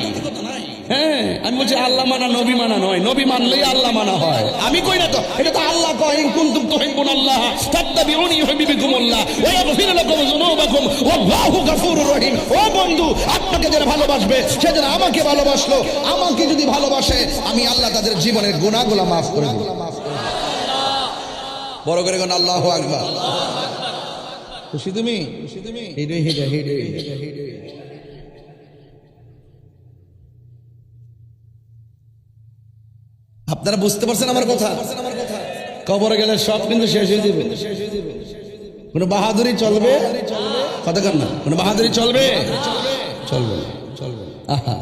হ্যাঁ, আমি বলছি আল্লাহ মানা নবী মানা নয়, নবী মানলেই আল্লাহ মানা হয়। আমি কই না তো, এটা তো আল্লাহ কয় ইন কুনতুম তুহিব্বুনাল্লাহ ফাত্তাবিউনি ইউহিব্বুকুমুল্লাহ ওয়া ইয়াগফির লাকুম যুনুবাকুম ওয়াল্লাহু গফুরুর রহিম। ও বন্ধু, আপনাকে যারা ভালোবাসবে সে যেন আমাকে ভালোবাসলো, আমাকে যদি ভালোবাসে আমি আল্লাহ তাদের জীবনের গুনাহগুলো মাফ করে দেব। বড় করে কোন আল্লাহু আকবার। খুশি তুমি? হেডে হেডে হেডে হেডে। আপনারা বুঝতে পারছেন আমার কথা? কবরে গেলে সব কিন্তু শেষ হয়ে যাবে। কোনো বাহাদুরি চলবে? কথা কর না। কোনো বাহাদুরি চলবে? চলবে চলবে। আহা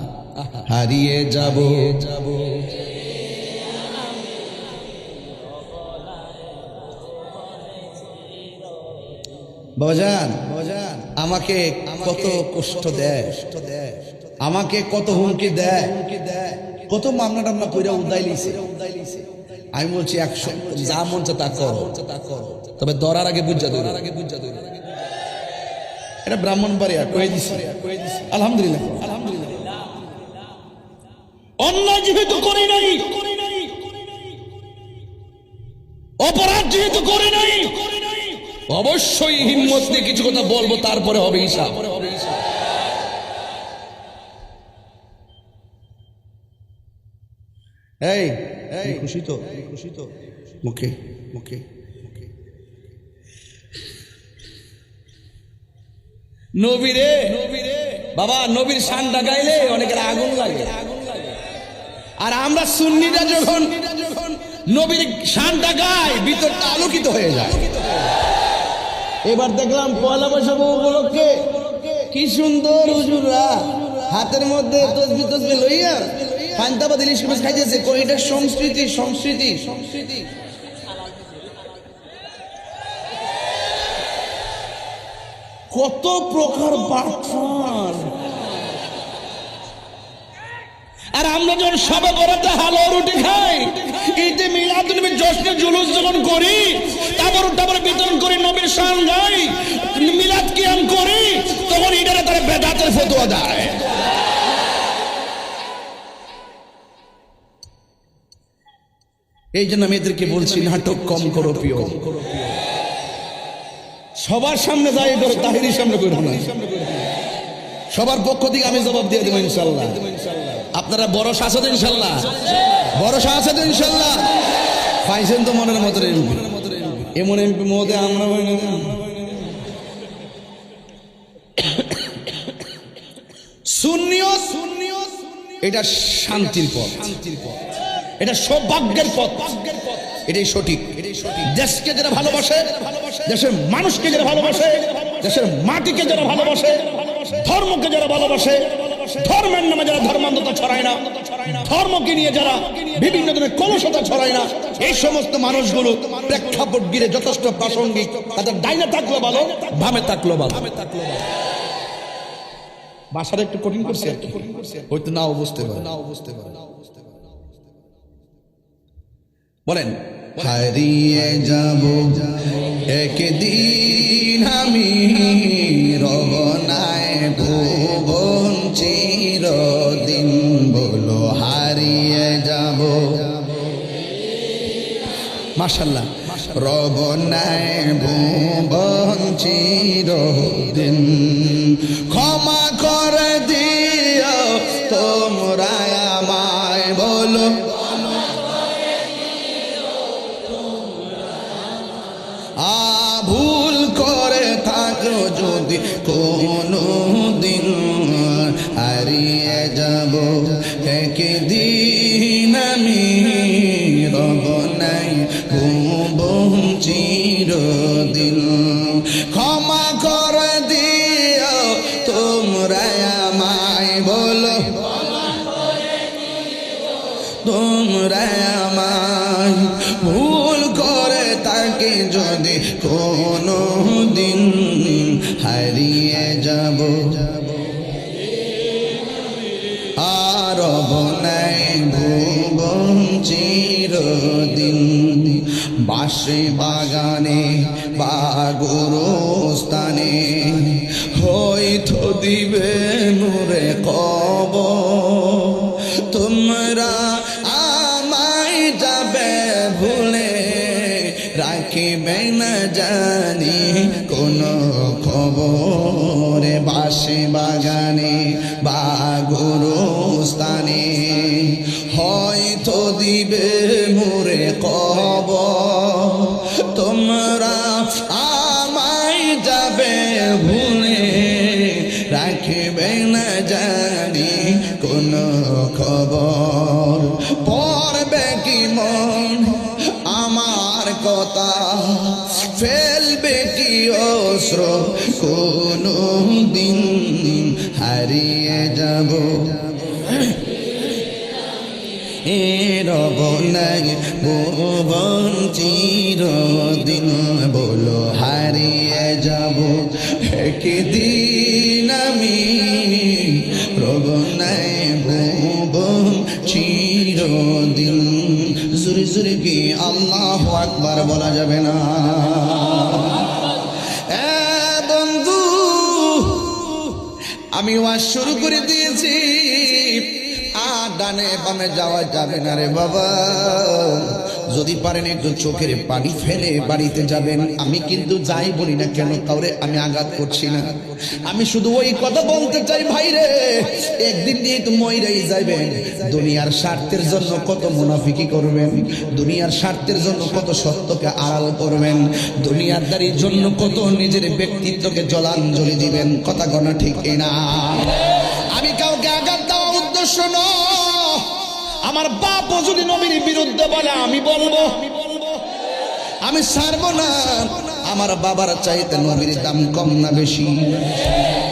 হারিয়ে যাব বাবাজান, আমাকে কত কষ্ট দেয়, আমাকে কত হুমকি দেয়, কত মামলা টামলা কইরা উদাই লিছে। আমি বলছি 100 যা মন চা তা করো, তবে ধরার আগে বুঝা দেবে। এটা ব্রাহ্মণবাড়িয়া কয়ে দিছি আলহামদুলিল্লাহ। অন্যায় যেহেতু করি নাই, অপরাধ যেহেতু করি নাই, অবশ্যই হিম্মত নিয়ে কিছু কথা বলবো, তারপরে হবে হিসাব। এই খুশি তো মুখে মুখে নবীরে বাবা, নবীর শানটা গাইলে অনেকের আগুন লাগে। আর আমরা সুন্নিরা যখন নবীর শানটা গাই, ভিতরটা আলোকিত হয়ে যায়। এবার দেখলাম পয়লা বৈশাখ উপলক্ষে কি সুন্দর হুজুররা হাতের মধ্যে তসবি তসবি লইয়া পান্তাবাদ ইলিশ মাছ খাইতেছে। এটা সংস্কৃতি সংস্কৃতি সংস্কৃতি। কত প্রকার বাটফার। আর আমরা যখন সবে বরাতে হালুয়া রুটি খাই, ঈদে মিলাদুন নবীর জশ্নে জুলুস যখন করি, তারপর বিতরণ করি, নবীর শান গাই, মিলাদ কিয়াম করি, তখন এটারে তারা বেদাতের ফতোয়া দেয়। এই জন্য আমি এদেরকে বলছি, নাটক কম করো প্রিয়। সবার সামনে যাই করো, তাহিরির সামনে করো না। সবার পক্ষ থেকে আমি জবাব দিয়ে দেবো ইনশাল্লাহ। আপনারা ভরসা আছে তো ইনশাল্লাহ? ভরসা আছে তো ইনশাল্লাহ? পাইছেন তো মনের মতো এমপি। এমন এমপি মহোদয় আমরা সুন্নিয়ত এটা শান্তির পথ, এটা সৌভাগ্যের পথ, এটাই সঠিক। দেশকে যারা ভালোবাসে, দেশের মানুষকে যারা ভালোবাসে, দেশের মাটিকে যারা ভালোবাসে, ধর্মকে যারা ভালোবাসে, ধর্মের নামে যারা ধর্মান্ধতা ছড়ায় না, ধর্মকে নিয়ে যারা বিভিন্ন ধরনের কলুষতা ছড়ায় না, এই সমস্ত মানুষগুলো প্রেক্ষাপট গিরে যথেষ্ট প্রাসঙ্গিক। তাদের ডাইনে থাকলো ভালো, বামে থাকলো ভালো। ভাষাটা একটু কঠিন করছে আর কি, হয়তো নাও বুঝতে পারে। বলেন, হারিয়ে যাব একদিন আমি, রবনায় ভুবন চিরদিন। বলো হারিয়ে যাব, মাশাআল্লাহ, রবনায় ভুবন চিরদিন। ক্ষমা করে দিও তোমরা আমায়, বলো ভুল করে থাকো যদি কোনো দিন, হারিয়ে যাব একদিন আমি, রবনায় ভুবন চিরদিন। ক্ষমা করে দিও তোমরা আমায়, বলো তোমরা আমায়। ভুল করে তাকে যদি কোনো দিন, হারিয়ে যাব আর রবনায় ভুবন চিরদিন। বাঁশে বাগানে বা গোরস্থানে হয়তো দিবে নূরে কবর। তোমরা আমায় যাবে ভুলে, রাখিবে না জানি কোনো খবর। বাঁশে বাগানে বা গোরস্থানে হয়তো দিবে মোরে কবর। তোমরা আমায় যাবে ভুলে, রাখিবে না জানি কোনো খবর। পড়বে কি মন আমার কথা, ফেলবে কি অস্ত্র কোনো দিন, হারিয়ে যাব এ রবনায় ভুবন চিরদিন। বলো হারিয়ে যাব একদিন আমি, রবনায় ভুবন চিরদিন। জোরে জোরে কি আল্লাহু আকবার বলা যাবে না? বন্ধু আমি ওয়াজ শুরু করে দিয়েছি, আর ডানে বামে যাওয়া যাবে না রে বাবা। যদি পারেন একটু চোখের পানি ফেলে বাড়িতে যাবেন। আমি কিন্তু যাই বলি না কেন কাউরে আমি আঘাত করছি না, আমি শুধু ওই কথা বলতে চাই ভাই রে, একদিন দিয়ে তো মইরাই যাবেন। দুনিয়ার স্বার্থের জন্য কত মুনাফিকি করবেন, দুনিয়ার স্বার্থের জন্য কত সত্যকে আড়াল করবেন, দুনিয়াদারির জন্য কত নিজের ব্যক্তিত্বকে জলাঞ্জলি দিবেন। কথা গণা ঠিক না? আমি কাউকে আঘাত দেওয়া উদ্দেশ্য নয়। আমার বাপও যদি নবীর বিরুদ্ধে বলে আমি বলবো, আমি ছাড়বো না। আমার বাবার চাইতে নবীর দাম কম না বেশি?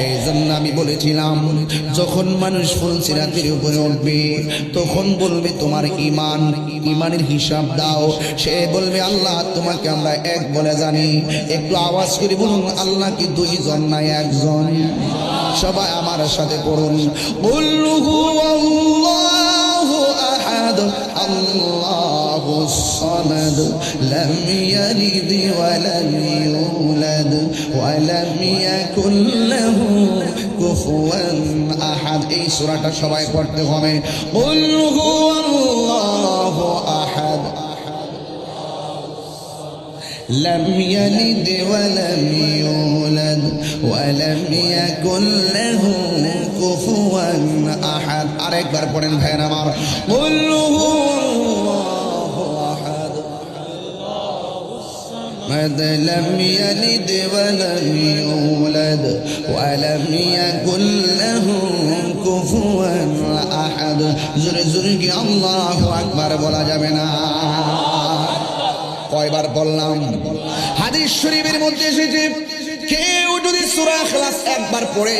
এই জন্য আমি বলেছিলাম, যখন মানুষ ফুলসিরাতের উপরে উঠবে তখন বলবে তোমার ঈমান, ঈমানের হিসাব দাও। সে বলবে আল্লাহ তোমাকে আমরা এক বলে জানি। একটু আওয়াজ করে বলুন, আল্লাহ কি দুইজন না একজন? সবাই আমার সাথে পড়ুন, কুল্লু আল্লাহু আহাদ আল্লাহুস সামাদ লাম ইয়ালিদ ওয়া লাম ইউলাদ ওয়া লাম ইয়াকুল লাহু কুফুয়ান আহাদ। এই সূরাটা সবাই পড়তে হবে। কুল্লু আল্লাহু আহাদ لم يلد ولم يولد ولم يكن له كفوا أحد। আরেকবার পড়েন ভাইরা আমার, قل هو الله أحد لم يلد ولم يولد ولم يكن له كفوا أحد। জোরে জোরে কি আল্লাহু আকবার বলা যাবে না? কয়বার বললাম? হাদিস শরীফের মধ্যে এসেছে, কেউ যদি সূরা ইখলাস একবার পড়ে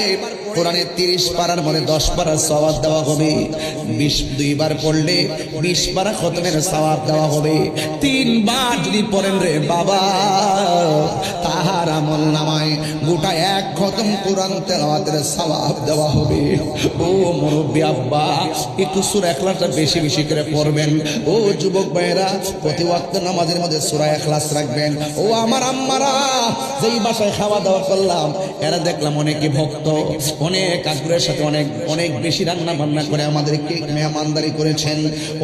কোরআনের 30 পারার মধ্যে 10 পারার সওয়াব দেওয়া হবে। 22 বার পড়লে 20 পারা খতমের সওয়াব দেওয়া হবে। 3 বার যদি পড়েন রে বাবা, তাহার আমল নামায় গোটা এক খতম কোরআন তেলাওয়াতের সওয়াব দেওয়া হবে। ও মুরব্বি আব্বা, একটু সূরা ইখলাসটা বেশি বেশি করে পড়বেন। ও যুবক ভাইরা, প্রতি ওয়াক্ত নামাজের মধ্যে সূরা ইখলাস রাখবেন। ও আমার আম্মারা, যেই বাসায় খাওয়া দাওয়া করলাম, এরা দেখলাম অনেকে ভক্ত, অনেক আগ্রহের সাথে অনেক অনেক বেশি রান্না বান্না করে আমাদেরকে মেহমানদারি করেছেন।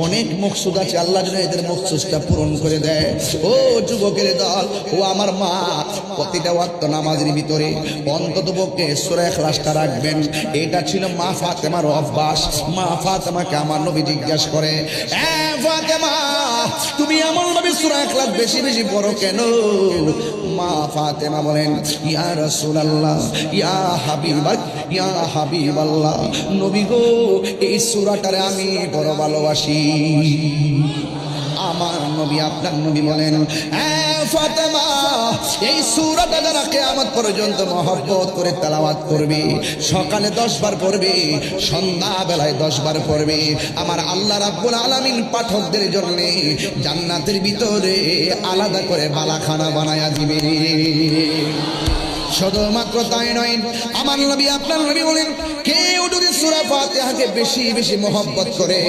অনেক মকসুদ আছে, আল্লাহ যেন এদের মকসুদটা পূরণ করে দেয়। ও যুবকের দল, ও আমার মা, প্রতিটা ওয়াক্ত নামাজের ভিতরে অন্তত পক্ষে সূরা ইখলাসটা রাখবেন। এটা ছিল মা ফাতেমার অভ্যাস। মা ফাতেমাকে আমার নবী জিজ্ঞাসা করে, এ ফাতেমা, তুমি এমন ভাবে সূরা ইখলাস বেশি বেশি পড়ো কেন? মা ফাতেমা বলেন, ইয়া রাসূলুল্লাহ, ইয়া হাবিবাল্লাহ, নবী গো, এই সূরাটারে আমি বড় ভালোবাসি। আমার নবী, আপনার নবী বলেন, ফাতেমা, এই সূরাটা যারা কিয়ামত পর্যন্ত মহব্বত করে তেলাওয়াত করবে, সকালে 10 বার পড়বে, সন্ধ্যা বেলায় 10 বার পড়বে, আমার আল্লাহ রাব্বুল আলামিন পাঠকদের জন্য জান্নাতের ভিতরে আলাদা করে বালাখানা বানায়া দিবে। শুধুমাত্র তাই নয়, আমার নবী, আপনার নবী বলেন, কেউ যদি সূরা ফাতিহাকে বেশি বেশি মহব্বত করে,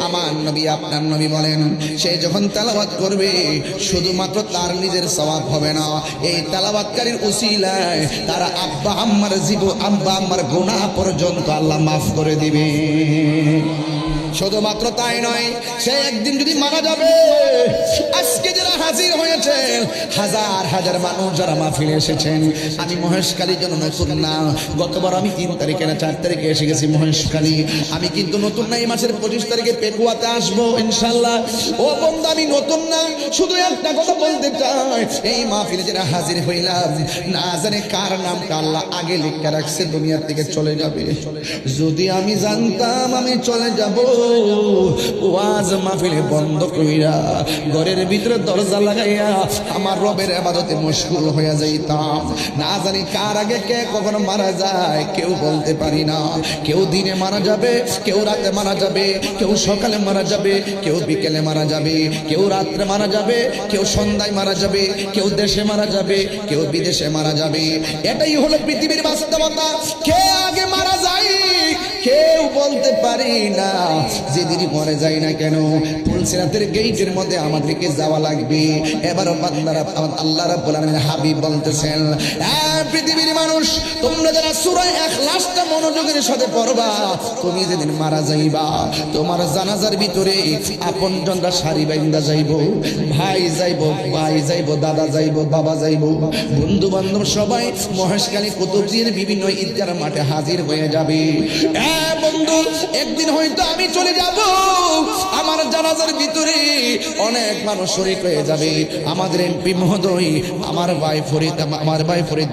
আমার নবী, আপনার নবী বলেন, সে যখন তেলাওয়াত করবে শুধুমাত্র তার নিজের সওয়াব হবে না, এই তেলাওয়াতকারীর উসিলায় তার আব্বা আম্মার গুনাহ পর্যন্ত আল্লাহ মাফ করে দিবে। শুধুমাত্র তাই নয়, সে একদিন যদি মারা যাবে, আজকে যারা হাজির হয়েছেন, হাজার হাজার মানুষ যারা মাহফিলে এসেছেন, আমি মহেশখালীর জন্য নতুন না, গতবার আমি 3 তারিখে না 4 তারিখে এসে গেছি মহেশখালী। আমি কিন্তু নতুন না, এই মাসের 25 তারিখে পেকুয়াতে আসবো ইনশাআল্লাহ। ও বন্ধু, আমি নতুন না, শুধু একটা কথা বলতে চাই, এই মাহফিলে যারা হাজির হইলাম, না জানে কার নামটা আল্লাহ আগে লিখে রাখছে দুনিয়া থেকে চলে যাবে। যদি আমি জানতাম আমি চলে যাব, ওয়াজ মাহফিলে বন্ধ কইরা ঘরের ভিতরে দরজা লাগাইয়া আমার রবের ইবাদতে মশগুল হয়ে যাইতাম। না জানি কার আগে কে কখন মারা যায় কেউ বলতে পারি না। কেউ দিনে মারা যাবে, কেউ রাতে মারা যাবে, কেউ সকালে মারা যাবে, কেউ বিকেলে মারা যাবে, কেউ রাত্রে মারা যাবে, কেউ সন্ধ্যায় মারা যাবে, কেউ দেশে মারা যাবে, কেউ বিদেশে মারা যাবে। এটাই হলো পৃথিবীর বাস্তবতা। কে আগে মারা যায় কেউ বলতে পারি না, যেদিন মরে যাই না কেন পুলসিরাতের গেটের মধ্যে আমাদেরকে যাওয়া লাগবে। এবার বান্দারা আল্লাহ রাব্বুল আলামিন হাবিব বলতেছেন, পৃথিবীর মানুষ তোমরা যারা সূরা ইখলাসটা মনোযোগের সাথে পড়বা, তুমি যেদিন মারা যাইবা তোমার জানাজার ভিতরে আপনজনরা সারি বাইন্দা যাইব, ভাই যাইব, দাদা যাইব, বাবা যাইব, বন্ধু বান্ধব সবাই মহেশখালী কুতুবদিয়ার বিভিন্ন ঈদগার মাঠে হাজির হয়ে যাবে। বন্ধু, একদিন হয়তো আমি চলে যাব, আমার জানাজার ভিতরে অনেক মানুষ শরীক হয়ে যাবে। আমাদের এমপি মহোদয়, আমার ভাই ফরিদ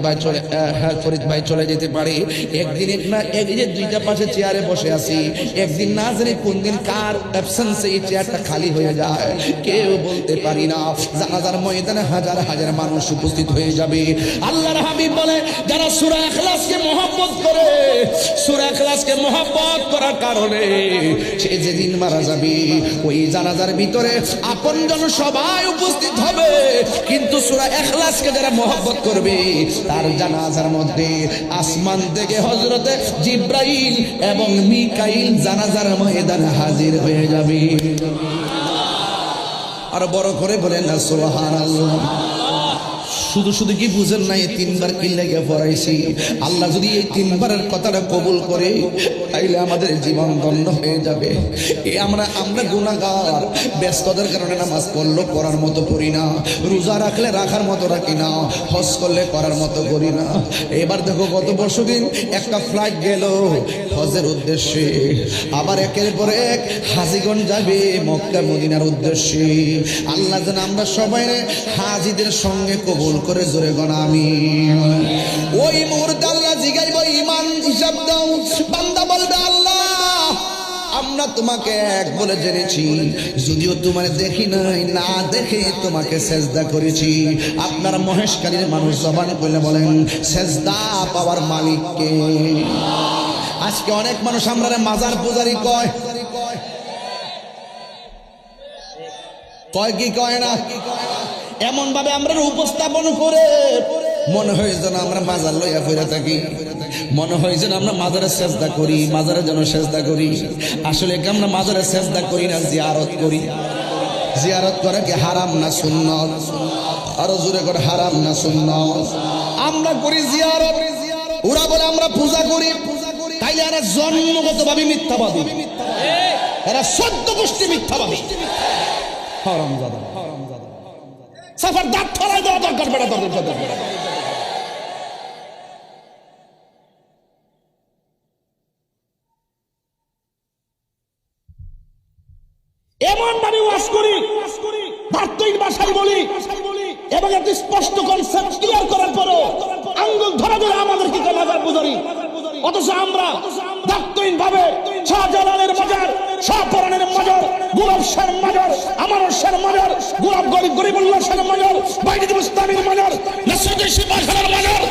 ভাই চলে যেতে পারে। একদিন যে দুইটা পাশে চেয়ারে বসে আছি, একদিন না জানি কোন দিন কার অ্যাবসেন্সে এই চেয়ারটা খালি হয়ে যায়, কেউ বলতে পারি না। জানাজার ময়দানে হাজার হাজার মানুষ উপস্থিত হয়ে যাবে। আল্লাহর হাবিব বলে, যারা সূরা ইখলাসকে মহব্বত করে, সূরা ইখলাসকে মহব্বত করার কারণে সে যেদিন মারা যাবে ওই জানাজার ভিতরে আপনজন সবাই উপস্থিত হবে, কিন্তু সূরা ইখলাসকে যারা মহব্বত করবে তার জানাজার মধ্যে আসমান থেকে হযরতে জিবরাইল এবং মিকাইল জানাজার ময়দানে হাজির হয়ে যাবে। আর বড় করে বলেন না সুবহানাল্লাহ। শুধু কি বুঝেন না, এই তিনবার কি লেগে পড়াইছি? আল্লাহ যদি এই তিনবারের কথাটা কবুল করে তাইলে আমাদের জীবন ধন্য হয়ে যাবে। আমরা গুনাহগার, ব্যস্ততার কারণে নামাজ পড়ার মতো পড়ি না, রোজা রাখলে রাখার মতো রাখি না, হজ করলে করার মতো করি না। এবার দেখো গত বছরদিন একটা ফ্লাইট গেল হজের উদ্দেশ্যে, আবার একের পর এক হাজীগণ যাবে মক্কা মদিনার উদ্দেশ্যে। আল্লাহ যেন আমরা সবাই হাজীদের সঙ্গে কবুল করে জোরে গণা আমিন। ওই মুহূর্তে আল্লাহ জিগাইব, ঈমান হিসাব দাও। বান্দা বলবে, আল্লাহ আমরা তোমাকে এক বলে জেনেছি, যদিও তোমার দেখি নাই, না দেখে তোমাকে সেজদা করেছি। আপনার মহেশখালীর মানুষ জবান বলে বলেন, সেজদা পাওয়ার মালিককে। আজকে অনেক মানুষ আমরা মাজার পূজারি কয় কি কয় না, এমন ভাবে আমরা উপস্থাপন করে মনে হয় যেন আমরা মাজার লইয়া ফিরে থাকি, মনে হয় যেন আমরা মাজারে সেজদা করি, মাজারে যেন সেজদা করি। আসলে আমরা মাজারে সেজদা করি না, জিয়ারত করি। জিয়ারত করা কি হারাম না সুন্নত? আরো জোরে করে, হারাম না সুন্নত? আমরা করি জিয়ারত, ওরা বলে আমরা পূজা করি। তাইলে এরা জন্মগতভাবে মিথ্যাবাদী, এরা 14 গোষ্ঠী মিথ্যাবাদী। হারামজাদা সাফার দাঁত ফলাই দেওয়া দরকার বেড়া দরকার। এমন ভাবে ওয়াজ করি, বার্তিক ভাষায় বলি এবং একটি স্পষ্ট কনসেপ্ট ক্লিয়ার করার পরও আঙ্গুল ধরে ধরে আমাদেরকে মাজার পূজারি, অথচ আমরা দায়িত্বহীন ভাবে শাহজালালের মাজার, শাহপরানের মাজার, গোলাপ শাহর মাজার, আমানুর শাহর মাজার, গোলাপ গরিবুল্লাহ শাহর মাজার, বাইতুল ইসলামের মাজার, নাসিরুদ্দিন শিববাসার মাজার,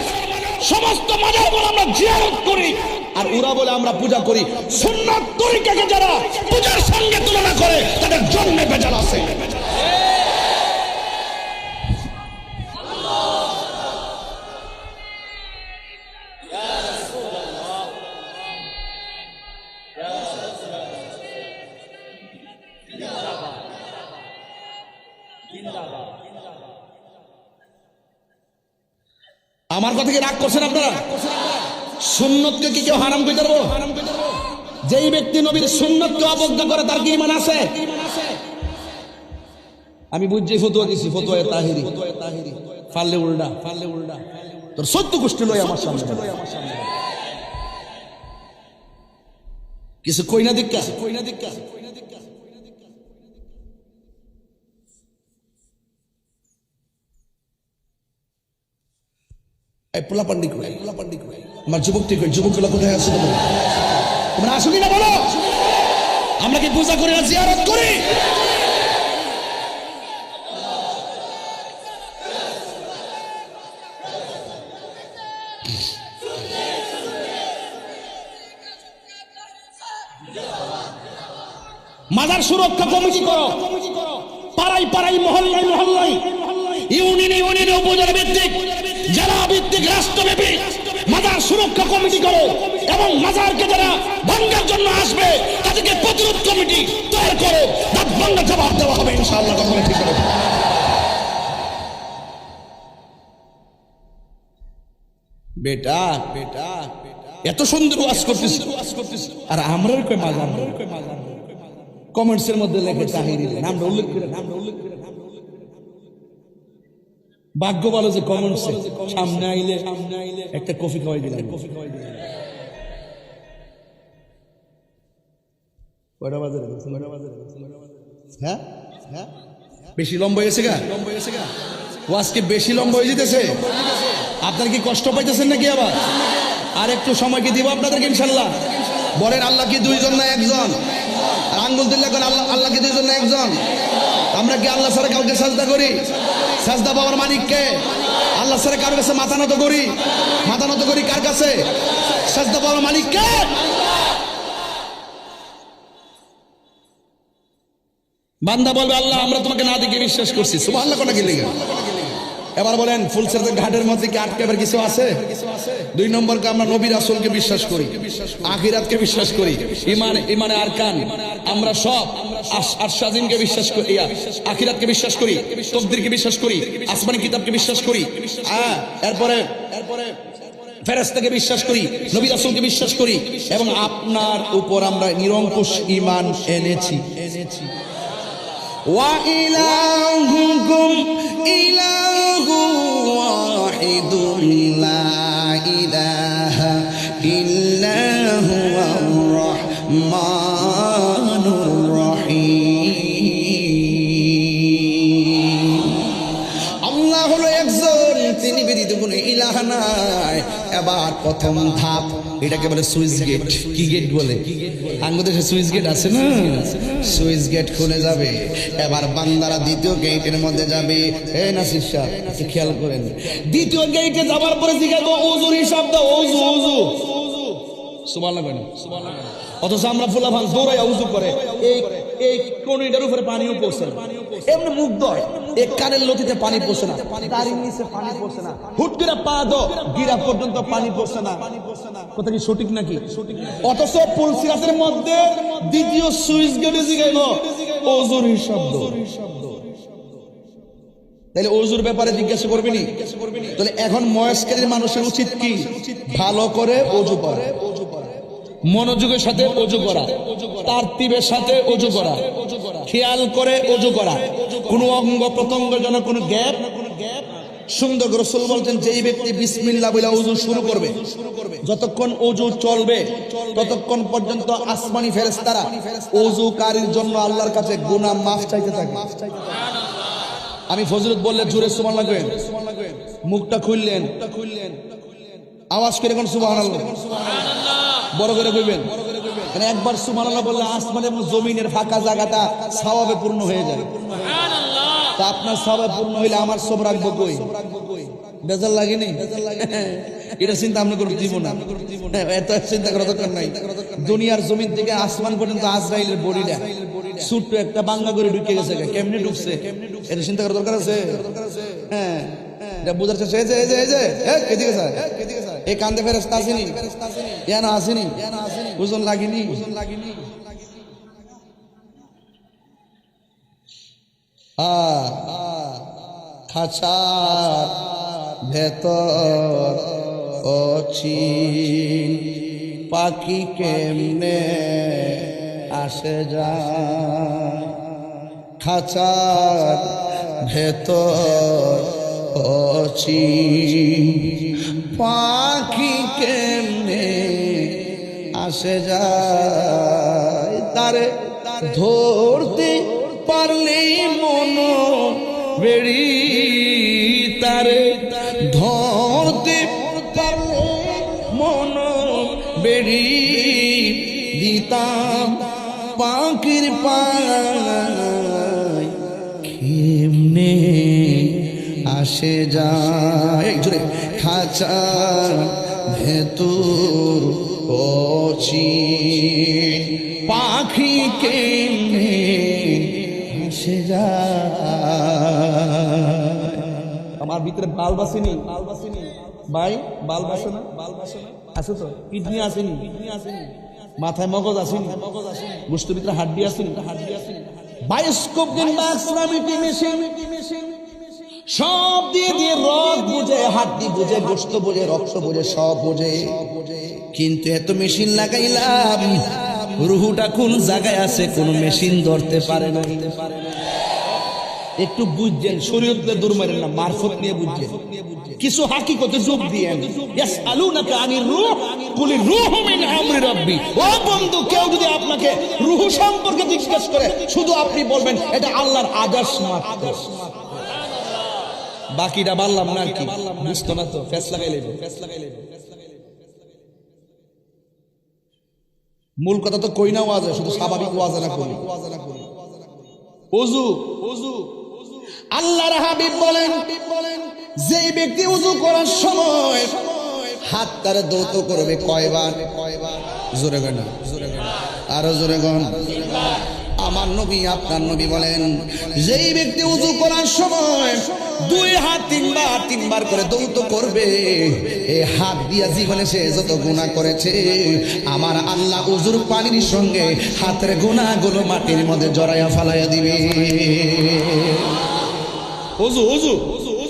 সমস্ত মাজারগুলো আমরা জিয়ারত করি। আর ওরা বলে আমরা পূজা করি। সুন্নাত তরিকাকে যারা পূজার সঙ্গে তুলনা করে তাদের জন্মে ভেজাল আছে। আমার কথা কি রাগ করছেন আপনারা? সুন্নতকে কি কেউ হারাম করে দেবো? যেই ব্যক্তি নবীর সুন্নতকে অবজ্ঞা করে তার কি ঈমান আছে? আমি বুঝছি ফতোয়া দিছি, ফতোয়া তাহিরি ফাললে উল্টা তোর 14 গোষ্ঠী লই আমার সামনে কিছু কই না দিক্কা। পোলা পান্ডি আমার যুবকগুলো কোথায় আছে? তোমরা আসো কিনা বলো? আমরা কি পূজা করি না জিয়ারত করি? মাজার সুরক্ষা কমিটি করো, পাড়ায় পাড়ায়, মহল্লায় মহল্লায়, ইউনিয়নে উপজেলা ভিত্তিক, জেলা ভিত্তিক, রাষ্ট্রব্যাপী মাজার সুরক্ষা কমিটি করো। এবং মাজারকে যারা ভাঙার জন্য আসবে তাদেরকে প্রতিরোধ কমিটি তৈরি করে দাঁত ভাঙা জবাব দেওয়া হবে ইনশাআল্লাহ। কথা ঠিক করে বেটা বেটা এত সুন্দর ওয়াজ করতেছ আর আমরা কই মাজার কমেন্টসের মধ্যে লেখে তাহিরি নামটা উল্লেখ করে ভাগ্য ভালো যে কমেন্টসে সামনে আইলে একটা কফি খাওয়াই দিলাম। হ্যাঁ হ্যাঁ বেশি লম্বা হয়েছে গা ওয়াজকে বেশি লম্বা হয়ে যেতেছে। আপনার কি কষ্ট পাইতেছেন নাকি আবার? আর একটু সময় কি দিব আপনাদেরকে ইনশাল্লাহ? বলেন আল্লাহ কি দুইজন না একজন? আর আঙ্গুল দিল্লা করেন আল্লাহ কি দুইজন না একজন? আমরা কি আল্লাহ ছাড়া কাউকে সাজদা করি? সাজদা পাওয়ার মালিককে? আল্লাহ ছাড়া কার কাছে মাথা নত করি? মাথা নত করি কার কাছে? সাজদা পাওয়ার মালিককে। বান্দা বলবে আল্লাহ আমরা তোমাকে না দেখে বিশ্বাস করছি, সুবহানাল্লাহ কোন কি লিখে। এবার বলেন ফুলসের ঘাটের মধ্যে কি আটকাবার কিছু আছে? দুই নম্বরকে আমরা নবী রাসূলকে বিশ্বাস করি, আখিরাতকে বিশ্বাস করি, ইমানে আরকান আমরা সব আরশাদিনকে বিশ্বাস করি, আখিরাতকে বিশ্বাস করি, তাকদীরকে বিশ্বাস করি, আসমানি কিতাবকে বিশ্বাস করি, এরপরে ফেরেশতাকে বিশ্বাস করি, নবী রাসূলকে বিশ্বাস করি এবং আপনার উপর আমরা নিরঙ্কুশ ঈমান এনেছি। ওয়া ইলাহুকুম ইলাহু ওয়াহিদুন লা ইলাহা ইল্লা হুয়ার রাহমানুর রহিম। আল্লাহ হলো একজন, তিনি ব্যতীত কোনো ইলাহ নাই। এবার প্রথম ধাপ এটাকে বলে সুইচ গেট। কি গেট বলে? বাংলাদেশে সুইচ গেট আছে না? সুইচ গেট খুলে যাবে। এবার বান্দারা দ্বিতীয় গেটের মধ্যে যাবে। এই নাসির সাহেব একটু খেয়াল করেন, দ্বিতীয় গেটে যাবার পরে জিজ্ঞাসা ওযুর হিসাব দাও, ওযু ওযু সুবহানাল্লাহ করেন সুবহানাল্লাহ। অথচ আমরা ফুলাফান দৌড়াই ওযু করে এই কোণেটার উপরে পানিও পড়ছে না, এমনি মুখ ধয় এক কানের লতিতে পানি পড়ছে না, দাড়ির নিচে পানি পড়ছে না, হুট করে পা দো গিরা পর্যন্ত পানি পড়ছে না। কথা কি সঠিক নাকি? অথচ পুলসিরাতের মধ্যে দ্বিতীয় সুইচ গেটে জিগাইল ওযুর হিসাব দাও। তাহলে ওযুর ব্যাপারে জিজ্ঞাসা করবেনি? তাহলে এখন ময়স্কারীর মানুষের উচিত কি? ভালো করে ওযু করা, মনোযোগের সাথে ওযু করা, তারতিবের সাথে ওযু করা, খেয়াল করে ওযু করা, কোনো অঙ্গ প্রত্যঙ্গ যেন কোনো গ্যাপ। সুন্দর রাসূল বলতেন যেই ব্যক্তি বিসমিল্লাহ বলে ওযু শুরু করবে, যতক্ষণ ওযু চলবে ততক্ষণ পর্যন্ত আসমানি ফেরেশতারা ওযুকারীর জন্য আল্লাহর কাছে গুনাহ মাফ চাইতে থাকে। আমি ফজলত বললে জোরে সুবহানাল্লাহ কইেন, মুখটা খুললেন, আওয়াজ করে কোন সুবহানাল্লাহ, বড় করে কইবেন। মানে একবার সুবহানাল্লাহ বললে আসমান এবং জমিনের ফাঁকা জায়গাটা সওয়াবে পূর্ণ হয়ে যায়। তা আপনার সওয়াবে পূর্ণ হইলে আমার সব রাখবো কই? বেজাল লাগেনি? এটা চিন্তা আমরা করে দিব না, এত চিন্তা করার দরকার নাই। দুনিয়ার জমিন থেকে আসমান পর্যন্ত আজরাইলের বডিটা ছোট্ট একটা বাঙ্গা করে ঢুকে গেছে, কেমনে ঢুকছে এটা চিন্তা করার দরকার আছে। হ্যাঁ এটা বুঝার চেষ্টা, এই যে এই যে এই যে এদিকে যায়, এই কান্দে ফেরেশতা আসেনি, ইয়ানা আসেনি, ওজন লাগেনি। খাঁচার ভেতর অছি পাখি কেমনে আসে যায়, খাঁচার ভেতর অছি পাখি কেমনে আসে যায়, তারে ধরতে পারলেই মন বেড়ি, তারে ধরতে পারলে মন বেড়ি দিতাম পাখির পায় কেমনে আসে যায়। জোরে খাঁচা ভেতর অছি পাখি কেমনে আসে যায়। আমার ভিতরে বাল বাসেনি ভাই, বাল বাসে না? আছে তো? কিডনি আসেনি, মাথায় মগজ আসেনি, গোষ্ঠীর ভিতরে হাড্ডি আসেনি, বায়োস্কোপ কিংবা এক্সট্রামিটি মেশিন সব দিয়ে দিয়ে রক বুঝে, হাড্ডি বুঝে, গোশত বুঝে, রক্ত বুঝে, সব বুঝে। কিন্তু এত মেশিন লাগাইলাম, রুহুটা কোন জায়গায় আছে কোন মেশিন ধরতে পারে না। একটু বুঝছেন, শরীয়তে দূর মারেন না, মারফত নিয়ে বুঝছেন, কিছু হাকিকতে যোগ দিয়েন। ইয়াসআলুনাকা আনির রূহ কুলির রূহু মিন আমরি রাব্বি। ও বন্ধু, কেউ যদি আপনাকে রূহ সম্পর্কে জিজ্ঞেস করে, শুধু আপনি বলবেন এটা আল্লাহর আদেশ মাত্র। বাকিটা বললাম না কি, বুঝতো না তো, ফেস লাগাই লেবে। মূল কথা তো কই না ওয়াজে, শুধু স্বাভাবিক ওয়াজে না করি। ওযু, আল্লাহর হাবিব বলেন, যে ব্যক্তি ওযু করার সময় হাত তার দৌত করবে কয়বার? জোরে গান, আরো জোরে গান। আমার নবী, আপনার নবী বলেন, যেই ব্যক্তি ওযু করার সময় দুই হাত তিনবার করে দৌত করবে, এই হাত দিয়া জীবনে সে যত গুনাহ করেছে, আমার আল্লাহ ওযুর পানির সঙ্গে হাতের গুনাহগুলো মাটির মধ্যে জড়াইয়া ফালাইয়া দিবে। ওযু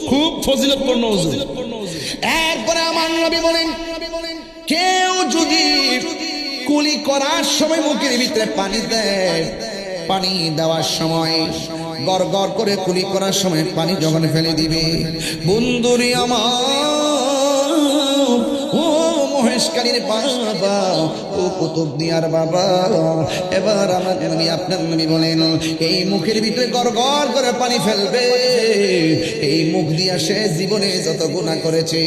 খুব ফজিলতপূর্ণ ওযু। এরপরে আমার নবী বলেন, কেউ যদি কুলি করার সময় মুখের ভিতরে পানি দেয়, পানি দেওয়ার সময় গড় গড় করে কুলি করার সময় পানি যখন ফেলে দিবে, বন্ধুরি আমার, ও মহেশকারীর বাবা, ও কুতুবদিয়ার বাবা, এবার আমার নবী, আপনার নবী বলেন, এই মুখের ভিতরে গড় গড় করে পানি ফেলবে, এই মুখ দিয়া সে জীবনে যত গুনাহ করেছে,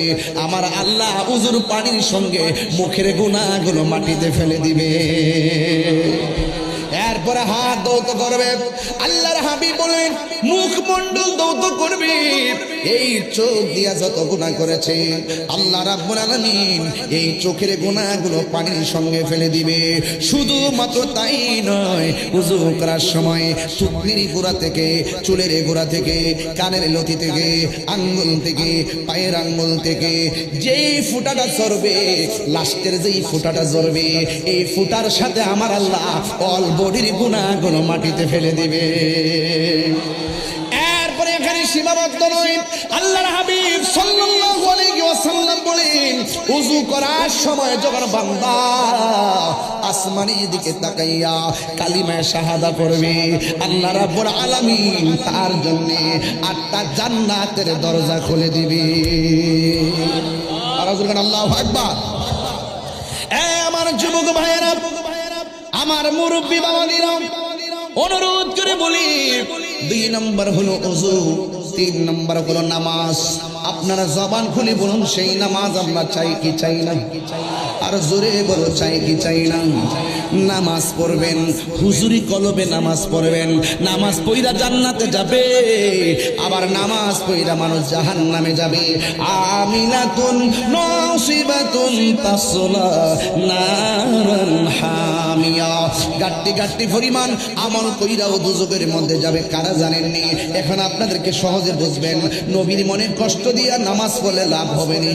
আমার আল্লাহ উজুর পানির সঙ্গে মুখের গুনাহগুলো মাটিতে ফেলে দিবে। এরপরে হাত দৌত করবে। আল্লাহর হাবিব বলেন, মুখমণ্ডল দৌত করবে, এই চোখ দিয়া যত গুনাহ করেছে, আল্লাহ রাব্বুল আলামিন এই চোখের গুনাহগুলো পানির সঙ্গে ফেলে দিবে। শুধুমাত্র তাই নয়, ওযু করার সময় চুলের গোড়া থেকে, চুলের গোড়া থেকে, কানের লতি থেকে, আঙ্গুল থেকে, পায়ের আঙ্গুল থেকে যেই ফুটাটা ঝরবে, লাস্টের যেই ফুটাটা ঝরবে, এই ফুটার সাথে আমার আল্লাহ অল বডির গুনাহগুলো মাটিতে ফেলে দিবে। এরপরে এখানে সীমাবদ্ধ নয়, আল্লাহর হাবিব সাল্লাল্লাহু আলাইহি ওয়াসাল্লাম বলেন, ওযু করার সময় যখন বান্দা আসমানের দিকে তাকাইয়া কালিমা শাহাদা করবে, আল্লাহ রাব্বুল আলামিন তার জন্য 8টা জান্নাতের দরজা খুলে দিবে। আর আল্লাহু আকবার। আমার যুবক ভাইয়েরা, আমার মুরব্বী বাবাদিরা, অনুরোধ করে বলি, 2 নম্বর হলো ওযু, 3 নম্বর হলো নামাজ। আপনারা জবান খুলে বলুন, সেই নামাজ আমরা চাই কি চাই না? আর জোরে বলো, চাই কি চাই না? নামাজ পড়বেন, হুজুরি কলবে নামাজ পড়বেন, নামাজ পড়া জান্নাতে যাবে, আবার নামাজ পড়া মানুষ জাহান্নামে যাবে। আমিনাতুন নাসিবাতুন তাসলা নারান হামিয়া, গাট্টি গাট্টি পরিমাণ আমল কইরাও দুজকের মধ্যে যাবে। কারা জানেননি? এখন আপনাদেরকে সহজে বুঝবেন। নবীর মনে কষ্ট দিয়া নামাজ পড়লে লাভ হবে না,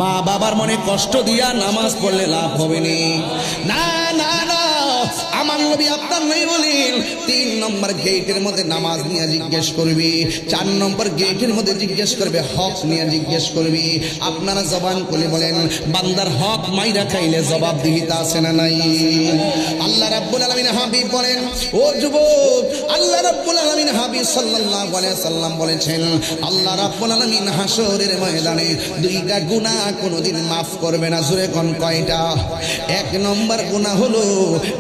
মা বাবার মনে কষ্ট দিয়া নামাজ পড়লে লাভ হবে না, না না। আমার নবী, আপনার নবী বলেন, 3 নম্বর গেটের মধ্যে নামাজ নিয়ে জিজ্ঞেস করবি, 4 নম্বর গেটের মধ্যে জিজ্ঞেস করবে, হক নিয়ে জিজ্ঞেস করবি। আপনারা জবান খুলে বলেন, বান্দার হক মাইরা খাইলে জবাবদিহিতা আছে না নাই? আল্লাহ রাব্বুল আলামিন হাবিব বলেন, ও যুবক, আল্লাহ রাব্বুল আলামিন হাবিব সাল্লাল্লাহু আলাইহি সাল্লাম বলেছেন, আল্লাহ রাব্বুল আলামিন হাসরের ময়দানে 2টা গুনাহ কোনোদিন মাফ করবে না। জোরে কোন কয়টা? 1 নম্বর গুনাহ হলো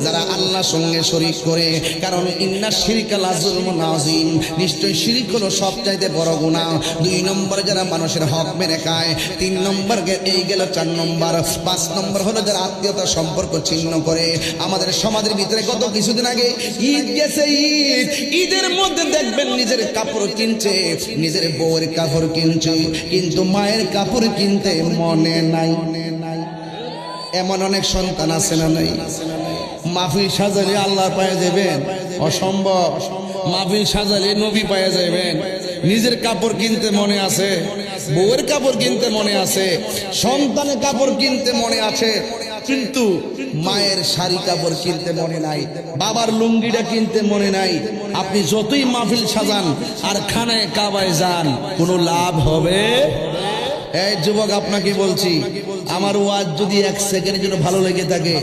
যারা আল্লাহর সঙ্গে শরীক করে, কারণ ইন্না শিরকা লাযুলমুন আযীম, নিশ্চয় শিরক হলো সবচাইতে বড় গুনাহ। 2 নম্বর যারা মানুষের হক মেরে খায়। 3 নম্বর এই গেল 4 নম্বর। 5 নম্বর হলো যারা আত্মীয়তা সম্পর্ক ছিন্ন করে। আমাদের সমাজের ভিতরে গত কিছুদিন আগে ঈদ গেছে, ঈদের মধ্যে দেখবেন নিজের কাপড় কিনছে, নিজের বউয়ের কাপড় কিনছে, কিন্তু মায়ের কাপড় কিনতে মনে নাই। এমন অনেক সন্তান আছে না নাই? মাহফিল সাজালে আল্লাহর পায়ে যাবেন, অসম্ভব। মাহফিল সাজালে নবী পায়ে যাবেন, নিজের কাপড় কিনতে মনে আছে, বউয়ের কাপড় কিনতে মনে আছে, সন্তানের কাপড় কিনতে মনে আছে, কিন্তু মায়ের শাড়ি কাপড় কিনতে মনে নাই, বাবার লুঙ্গিটা কিনতে মনে নাই। আপনি যতই মাহফিল সাজান আর খানায় কাবায় যান, কোনো লাভ হবে? এই যুবক, আপনাকে বলছি, আমার ওয়াজ যদি এক সেকেন্ডের জন্য ভালো লেগে থাকে,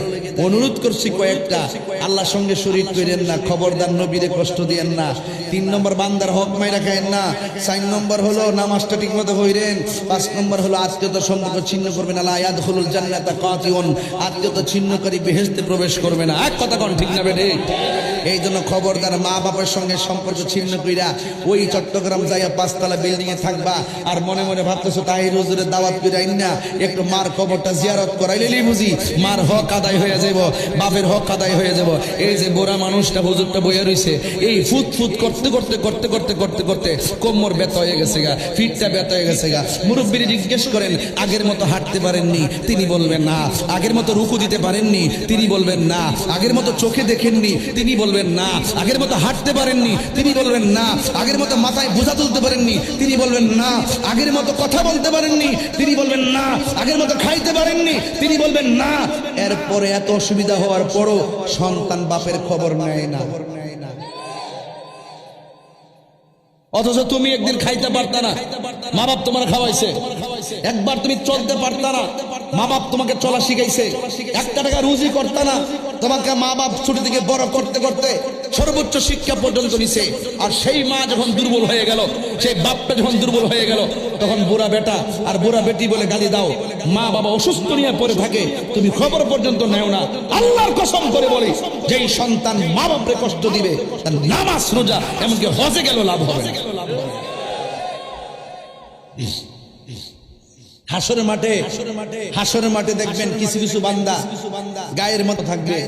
অনুরোধ করছি কয়েকটা, আল্লাহর সঙ্গে শরীক করেন না, খবরদার নবীরে কষ্ট দিয়েন না। 3 নম্বর বান্দার হক মাইরা খায়েন না। 4 নম্বর হলো নামাজটা ঠিক মতো কইরেন। 5 নম্বর হলো আত্মীয়তার সম্পর্ক ছিন্ন করবেন না। লা ইয়াদখুলুল জান্নাতা কাতিউন, আত্মীয়তা ছিন্নকারী বেহেশতে প্রবেশ করবে না। এক কথা কোন ঠিক না বেঠে? এই জন্য খবরদার মা বাবার সঙ্গে সম্পর্ক ছিন্ন কইরা ওই চট্টগ্রাম যাইয়া 5 তলা বিল্ডিং এ থাকবা আর মনে মনে ভাবতেছো তাহির হুজুরের দাওয়াত কইরাইন না, একটু মার কবরটা জিয়ারত করাইলেই বুঝি মার হক আদায় হয়ে যাব, বাপের হক আদায় হয়ে যাব। এই যে বুড়া মানুষটা হুজুরটা বইয়া রইছে, এই ফুট ফুট করতে করতে করতে করতে করতে করতে কোমর ব্যথা হয়ে গেছে গা, ফিটটা ব্যথা হয়ে গেছে গা। মুরব্বিরে জিজ্ঞেস করেন, আগের মতো হাঁটতে পারেননি? তিনি বলবেন না। আগের মতো রুকু দিতে পারেননি? তিনি বলবেন না। আগের মতো চোখে দেখেননি? তিনি বলবেন না। আগের মতো হাঁটতে পারেননি? তিনি বলবেন না। আগের মতো মাথায় বোঝা তুলতে পারেননি? তিনি বলবেন না। আগের মতো কথা বলতে পারেননি? তিনি বলবেন না। আগের মতো খাইতে পারেননি? তিনি বলবেন না। এরপরে এত অসুবিধা হওয়ার পরও সন্তান বাপের খবর নেয় না। অথচ তুমি একদিন খাইতে পারতা না, মা বাপ তোমার খাওয়াইছে। একবার তুমি চলতে পারতা না, মা বাপ তোমাকে চলা শিখাইছে। 1 টাকা রুজি করতা না, তোমাকে মা বাপ ছোট থেকে বড় করতে করতে সর্বোচ্চ শিক্ষা পর্যন্ত নিছে। আর সেই মা যখন দুর্বল হয়ে গেল, সেই বাপটা যখন দুর্বল হয়ে গেল, তখন বুড়া বেটা আর বুড়া বেটি বলে গালি দাও। মা বাবা অসুস্থ নিয়ে পড়ে থাকে, তুমি খবর পর্যন্ত নেও না। আল্লাহর কসম করে বলি, যেই সন্তান মা বাপরে কষ্ট দিবে তার নামাজ রোজা এমনকি হজে গেল লাভ হবে না। হাসরের মাঠে দেখবেন কিছু কিছু বান্দা গায়ের মতো থাকবে।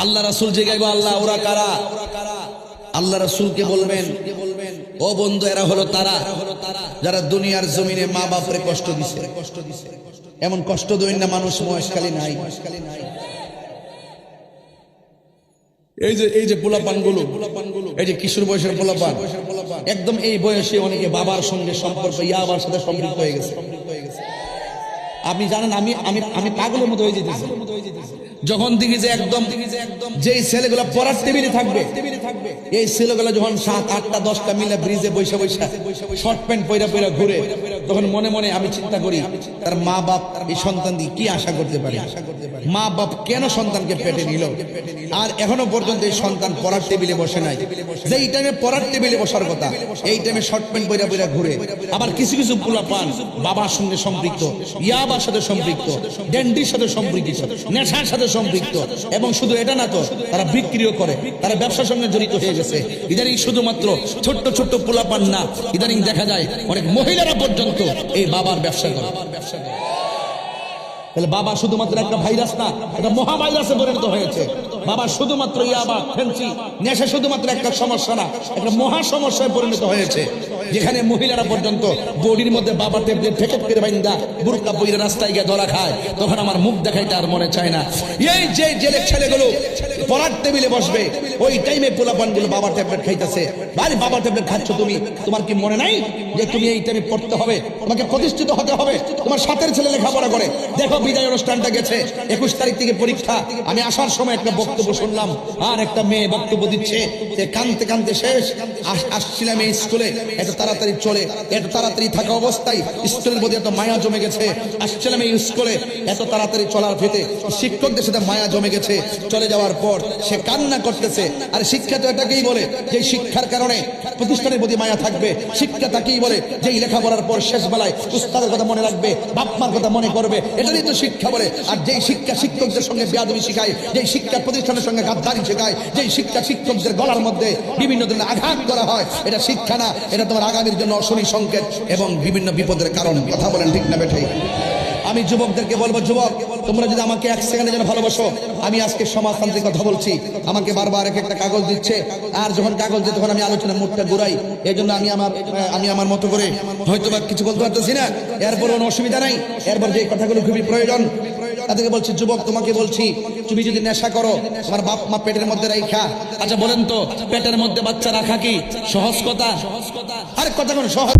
আল্লাহ রাসূল যে গাইবো, আল্লাহ ওরা কারা? আল্লাহ রাসূলকে বলবেন, ও বন্ধু, এরা হলো তারা যারা দুনিয়ার জমিনে মা বাপরে কষ্ট দিছে। এমন কষ্ট দেন না মানুষ মহেশখালী নাই। এই যে পোলাপানগুলো, এই যে কিশোর বয়সের পোলাপান, একদম এই বয়সে অনেকে বাবার সঙ্গে সম্পর্ক ইয়াবার সাথে সম্পৃক্ত হয়ে গেছে। আপনি জানেন, আমি পাগলের মতো হয়ে যেতেছি যখন দেখি যে একদম যেই ছেলেগুলো পড়ার টেবিলে থাকবে, এই ছেলেগুলো যখন 7, 8টা 10টা মিলে ব্রিজে বৈশা বৈশা শর্ট প্যান্ট পয়রা পয়রা ঘুরে, তখন মনে মনে আমি চিন্তা করি, তার মা বাপ এই সন্তান দিয়ে কি আশা করতে পারে? মা বাপ কেন সন্তানকে পেটে নিল? আর এখনো পর্যন্ত এই সন্তান পড়ার টেবিলে বসে নাই। যেই টাইমে পড়ার টেবিলে বসার কথা, এই টাইমে শর্ট প্যান্ট পয়রা পয়রা ঘুরে। আবার কিছু কিছু পোলাপান বাবার সঙ্গে সম্পৃক্ত, ইয়াবার সাথে সম্পৃক্ত, ড্যান্ডির সাথে সম্পৃক্ত, নেশার সাথে সম্পৃক্ত। এবং শুধু এটা না তো, তারা বিক্রিও করে, তারা ব্যবসার সঙ্গে জড়িত হয়ে গেছে। ইদানিং শুধুমাত্র ছোট্ট ছোট্ট পোলাপান না, ইদানিং দেখা যায় অনেক মহিলারা পর্যন্ত এই বাবার ব্যবসা করে। তাহলে বাবা শুধুমাত্র একটা ভাইরাস না, এটা মহাভাইরাসে পরিণত হয়েছে। বাবা শুধুমাত্র ইয়াবা, ফেন্সি, নেশা শুধুমাত্র একটা সমস্যা না, একটা মহা সমস্যায় পরিণত হয়েছে। যেখানে মহিলারা পর্যন্ত বডির মধ্যে বাবা টেপে ফেকেট করে বাইন্দা বুরকা পইরা রাস্তায় গিয়ে ধরা খায়, তখন আমার মুখ দেখাইতে আর মনে চায় না। এই যে জেলের ছেলেগুলো পড়ার টেবিলে বসবে, ওই টাইমে পোলাপানগুলো বাবা ট্যাবলেট খাইতেছে। ভাই, বাবা ট্যাবলেট খাচ্ছ তুমি, তোমার কি মনে নাই যে তুমি এই টাইমে পড়তে হবে, তোমাকে প্রতিষ্ঠিত হতে হবে? তোমার সাথের ছেলে লেখাপড়া করে। দেখো বিদায় অনুষ্ঠানটা গেছে, 21 তারিখ থেকে পরীক্ষা। আমি আসার সময় একটা বক্তব্য শুনলাম, আর একটা মেয়ে বক্তব্য দিচ্ছে, সে কানতে কানতে শেষ। আসছিলাম এই স্কুলে, এত তাড়াতাড়ি চলে, এত তাড়াতাড়ি থাকা অবস্থায় স্কুলের মধ্যে এত মায়া জমে গেছে। আসছিলাম এই স্কুলে, এত তাড়াতাড়ি চলার ফেতে শিক্ষকদের সাথে মায়া জমে গেছে। চলে যাওয়ার পর সে কান্না করতেছে। আর শিক্ষা তো এটাকেই বলে যে শিক্ষার কারণে প্রতিষ্ঠানের প্রতি মায়া থাকবে। শিক্ষা তাকেই বলে যে লেখাপড়ার পর শেষ বেলায় উস্তাদের কথা মনে রাখবে, বাপ মার কথা মনে করবে, এটাই তো শিক্ষা বলে। আর যেই শিক্ষা শিক্ষকদের সঙ্গে বেয়াদবি শেখায়, যেই শিক্ষা প্রতিষ্ঠানের সঙ্গে গাদ্দারি শেখায়, যেই শিক্ষা শিক্ষকদের গলার মধ্যে বিভিন্ন ধরনের আঘাত করা হয়, এটা শিক্ষা না, এটা তোমার আগামীর জন্য অশনি সংকেত এবং বিভিন্ন বিপদের কারণ। কথা বলেন ঠিক না বেঠাই? আমি যুবকদেরকে বলবো, যুবক, তোমরা যদি আমাকে 1 সেকেন্ডের জন্য ভালোবাসো, আমি আজকে সমাজতান্ত্রিক কথা বলছি, আমাকে বারবার একটা কাগজ দিচ্ছে, আর যখন কাগজ দিয়ে তখন আমি আলোচনার মুখটা ঘুরাই। এই জন্য আমি আমার মতো করে হয়তো বা কিছু বলতে পারতেছি না, এরপর কোনো অসুবিধা নাই। এরপর যে কথাগুলো খুবই প্রয়োজন, তাদেরকে বলছি, যুবক, তোমাকে বলছি, তুমি যদি নেশা করো, তোমার বাপ মা পেটের মধ্যে রাখা। আচ্ছা বলেন তো, পেটের মধ্যে বাচ্চা রাখা কি সহজ কথা? আরে কথা কোনো সহজ